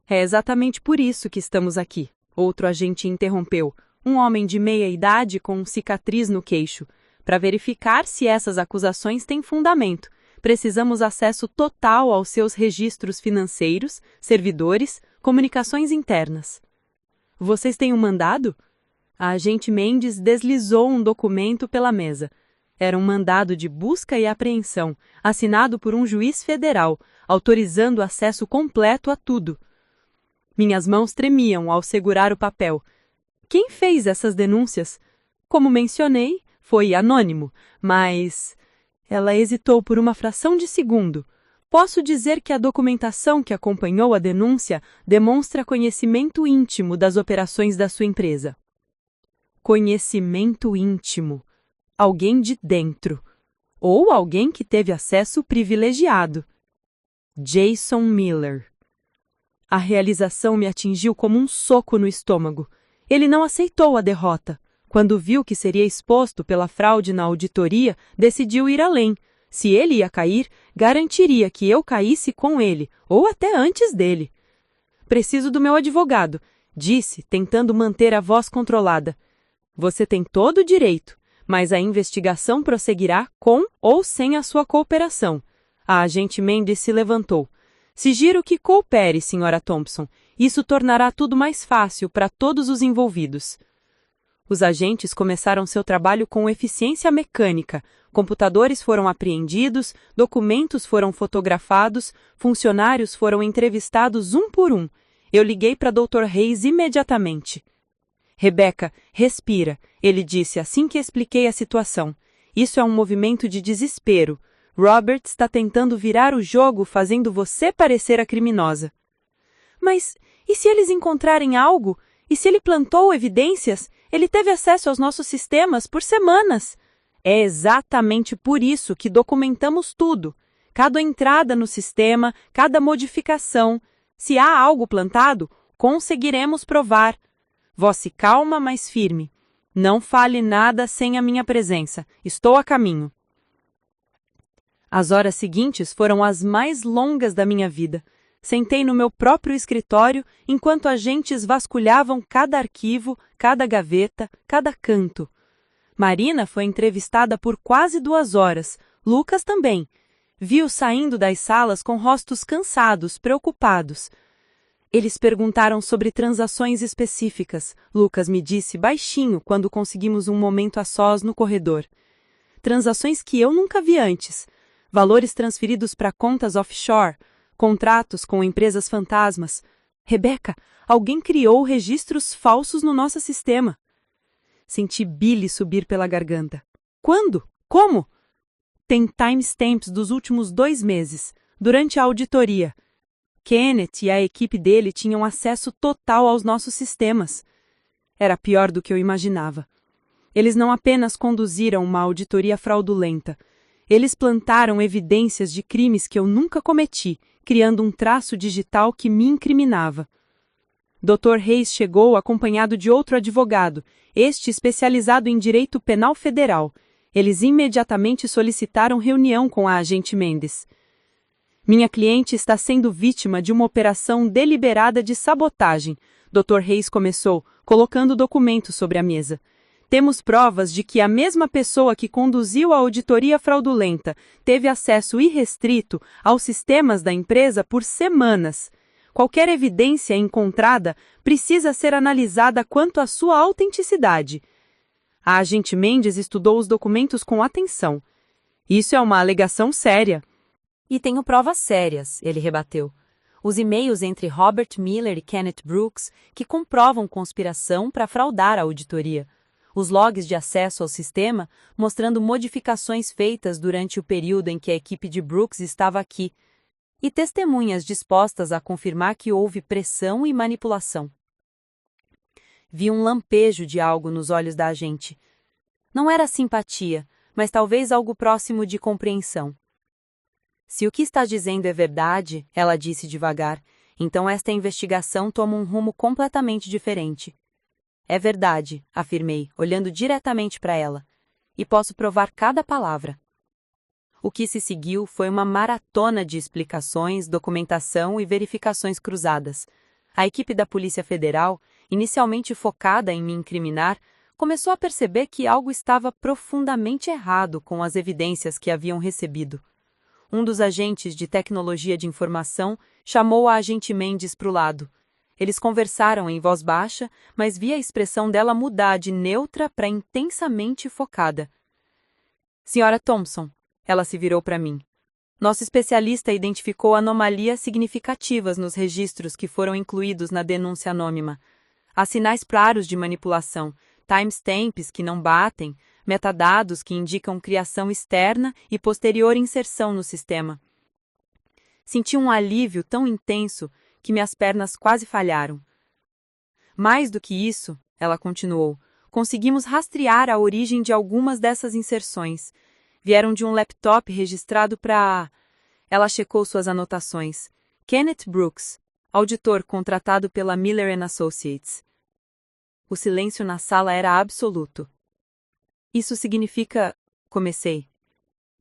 É exatamente por isso que estamos aqui. Outro agente interrompeu. Um homem de meia idade com cicatriz no queixo. Para verificar se essas acusações têm fundamento. Precisamos acesso total aos seus registros financeiros, servidores, comunicações internas. Vocês têm um mandado? A agente Mendes deslizou um documento pela mesa. Era um mandado de busca e apreensão, assinado por um juiz federal, autorizando acesso completo a tudo. Minhas mãos tremiam ao segurar o papel. Quem fez essas denúncias? Como mencionei, foi anônimo, mas... Ela hesitou por uma fração de segundo. Posso dizer que a documentação que acompanhou a denúncia demonstra conhecimento íntimo das operações da sua empresa. Conhecimento íntimo. Alguém de dentro. Ou alguém que teve acesso privilegiado. Jason Miller. A realização me atingiu como um soco no estômago. Ele não aceitou a derrota. Quando viu que seria exposto pela fraude na auditoria, decidiu ir além. Se ele ia cair, garantiria que eu caísse com ele, ou até antes dele. Preciso do meu advogado, disse, tentando manter a voz controlada. Você tem todo o direito, mas a investigação prosseguirá com ou sem a sua cooperação. A agente Mendes se levantou. Sugiro que coopere, Sra. Thompson. Isso tornará tudo mais fácil para todos os envolvidos. Os agentes começaram seu trabalho com eficiência mecânica. Computadores foram apreendidos, documentos foram fotografados, funcionários foram entrevistados um por um. Eu liguei para Dr. Hayes imediatamente. Rebecca, respira, ele disse assim que expliquei a situação. Isso é um movimento de desespero. Robert está tentando virar o jogo, fazendo você parecer a criminosa. Mas, e se eles encontrarem algo? E se ele plantou evidências? Ele teve acesso aos nossos sistemas por semanas. É exatamente por isso que documentamos tudo. Cada entrada no sistema, cada modificação. Se há algo plantado, conseguiremos provar. Voz calma, mas firme. Não fale nada sem a minha presença. Estou a caminho. As horas seguintes foram as mais longas da minha vida. Sentei no meu próprio escritório enquanto agentes vasculhavam cada arquivo, cada gaveta, cada canto. Marina foi entrevistada por quase 2 horas. Lucas também. Vi-o saindo das salas com rostos cansados, preocupados. Eles perguntaram sobre transações específicas. Lucas me disse baixinho quando conseguimos um momento a sós no corredor. Transações que eu nunca vi antes. Valores transferidos para contas offshore. Contratos com empresas fantasmas. Rebecca, alguém criou registros falsos no nosso sistema. Senti bile subir pela garganta. Quando? Como? Tem timestamps dos últimos 2 meses, durante a auditoria. Kenneth e a equipe dele tinham acesso total aos nossos sistemas. Era pior do que eu imaginava. Eles não apenas conduziram uma auditoria fraudulenta, eles plantaram evidências de crimes que eu nunca cometi, criando um traço digital que me incriminava. Dr. Hayes chegou acompanhado de outro advogado, este especializado em direito penal federal. Eles imediatamente solicitaram reunião com a agente Mendes. Minha cliente está sendo vítima de uma operação deliberada de sabotagem. Dr. Hayes começou, colocando documentos sobre a mesa. Temos provas de que a mesma pessoa que conduziu a auditoria fraudulenta teve acesso irrestrito aos sistemas da empresa por semanas. Qualquer evidência encontrada precisa ser analisada quanto à sua autenticidade. A agente Mendes estudou os documentos com atenção. Isso é uma alegação séria. E tenho provas sérias, ele rebateu. Os e-mails entre Robert Miller e Kenneth Brooks que comprovam conspiração para fraudar a auditoria. Os logs de acesso ao sistema mostrando modificações feitas durante o período em que a equipe de Brooks estava aqui. E testemunhas dispostas a confirmar que houve pressão e manipulação. Vi um lampejo de algo nos olhos da agente. Não era simpatia, mas talvez algo próximo de compreensão. Se o que está dizendo é verdade, ela disse devagar, então esta investigação toma um rumo completamente diferente. É verdade, afirmei, olhando diretamente para ela. E posso provar cada palavra. O que se seguiu foi uma maratona de explicações, documentação e verificações cruzadas. A equipe da Polícia Federal, inicialmente focada em me incriminar, começou a perceber que algo estava profundamente errado com as evidências que haviam recebido. Um dos agentes de tecnologia de informação chamou a agente Mendes para o lado. Eles conversaram em voz baixa, mas vi a expressão dela mudar de neutra para intensamente focada. Senhora Thompson, ela se virou para mim. Nosso especialista identificou anomalias significativas nos registros que foram incluídos na denúncia anônima. Há sinais claros de manipulação, timestamps que não batem, metadados que indicam criação externa e posterior inserção no sistema. Senti um alívio tão intenso que minhas pernas quase falharam. Mais do que isso, ela continuou, conseguimos rastrear a origem de algumas dessas inserções. Vieram de um laptop registrado para... Ela checou suas anotações. Kenneth Brooks, auditor contratado pela Miller & Associates. O silêncio na sala era absoluto. Isso significa... Comecei.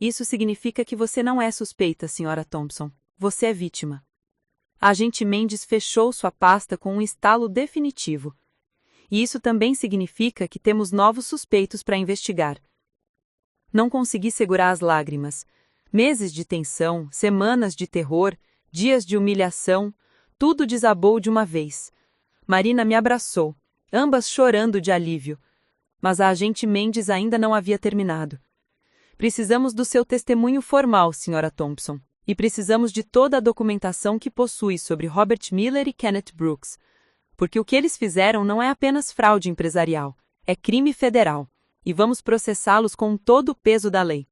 Isso significa que você não é suspeita, Sra. Thompson. Você é vítima. A agente Mendes fechou sua pasta com um estalo definitivo. E isso também significa que temos novos suspeitos para investigar. Não consegui segurar as lágrimas. Meses de tensão, semanas de terror, dias de humilhação, tudo desabou de uma vez. Marina me abraçou, ambas chorando de alívio. Mas a agente Mendes ainda não havia terminado. Precisamos do seu testemunho formal, Sra. Thompson, e precisamos de toda a documentação que possui sobre Robert Miller e Kenneth Brooks, porque o que eles fizeram não é apenas fraude empresarial, é crime federal, e vamos processá-los com todo o peso da lei.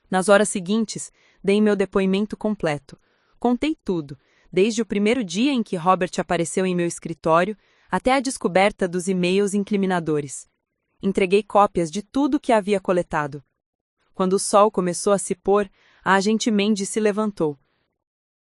Nas horas seguintes, dei meu depoimento completo. Contei tudo, desde o primeiro dia em que Robert apareceu em meu escritório até a descoberta dos e-mails incriminadores. Entreguei cópias de tudo que havia coletado. Quando o sol começou a se pôr, a agente Mendes se levantou.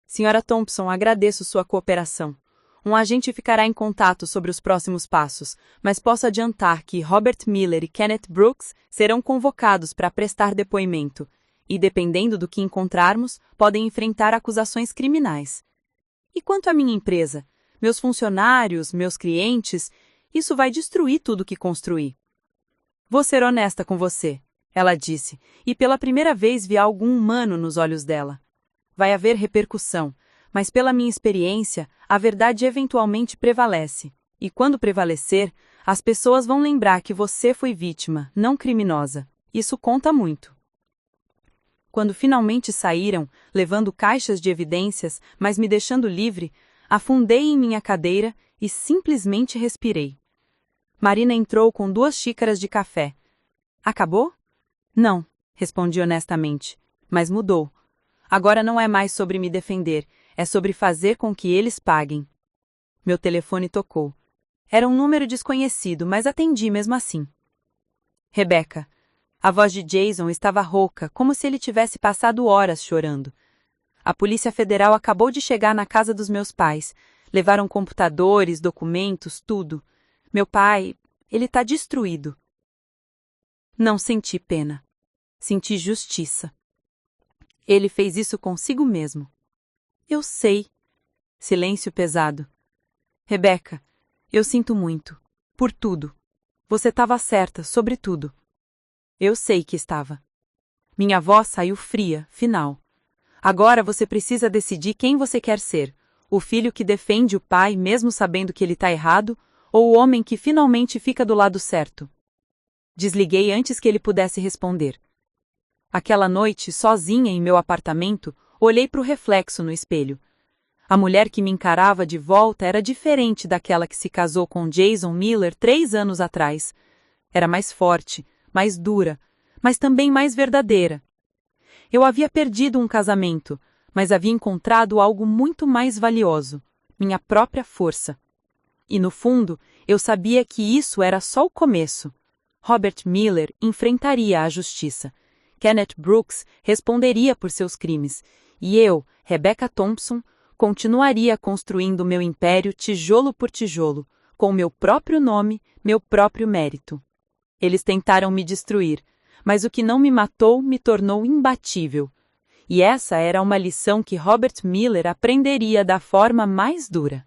Sra. Thompson, agradeço sua cooperação. Um agente ficará em contato sobre os próximos passos, mas posso adiantar que Robert Miller e Kenneth Brooks serão convocados para prestar depoimento e, dependendo do que encontrarmos, podem enfrentar acusações criminais. E quanto à minha empresa, meus funcionários, meus clientes, isso vai destruir tudo que construí. Vou ser honesta com você, ela disse, e pela primeira vez vi algo humano nos olhos dela. Vai haver repercussão, mas pela minha experiência, a verdade eventualmente prevalece. E quando prevalecer, as pessoas vão lembrar que você foi vítima, não criminosa. Isso conta muito. Quando finalmente saíram, levando caixas de evidências, mas me deixando livre, afundei em minha cadeira e simplesmente respirei. Marina entrou com 2 xícaras de café. Acabou? Não, respondi honestamente, mas mudou. Agora não é mais sobre me defender, é sobre fazer com que eles paguem. Meu telefone tocou. Era um número desconhecido, mas atendi mesmo assim. Rebecca. A voz de Jason estava rouca, como se ele tivesse passado horas chorando. A Polícia Federal acabou de chegar na casa dos meus pais. Levaram computadores, documentos, tudo. Meu pai, ele está destruído. Não senti pena. Senti justiça. Ele fez isso consigo mesmo. Eu sei. Silêncio pesado. Rebecca, eu sinto muito. Por tudo. Você estava certa, sobre tudo. Eu sei que estava. Minha voz saiu fria, final. Agora você precisa decidir quem você quer ser. O filho que defende o pai mesmo sabendo que ele está errado, ou o homem que finalmente fica do lado certo? Desliguei antes que ele pudesse responder. Aquela noite, sozinha em meu apartamento, olhei para o reflexo no espelho. A mulher que me encarava de volta era diferente daquela que se casou com Jason Miller 3 anos atrás. Era mais forte, mais dura, mas também mais verdadeira. Eu havia perdido um casamento, mas havia encontrado algo muito mais valioso, minha própria força. E no fundo, eu sabia que isso era só o começo. Robert Miller enfrentaria a justiça. Kenneth Brooks responderia por seus crimes, e eu, Rebecca Thompson, continuaria construindo meu império tijolo por tijolo, com meu próprio nome, meu próprio mérito. Eles tentaram me destruir, mas o que não me matou me tornou imbatível. E essa era uma lição que Robert Miller aprenderia da forma mais dura.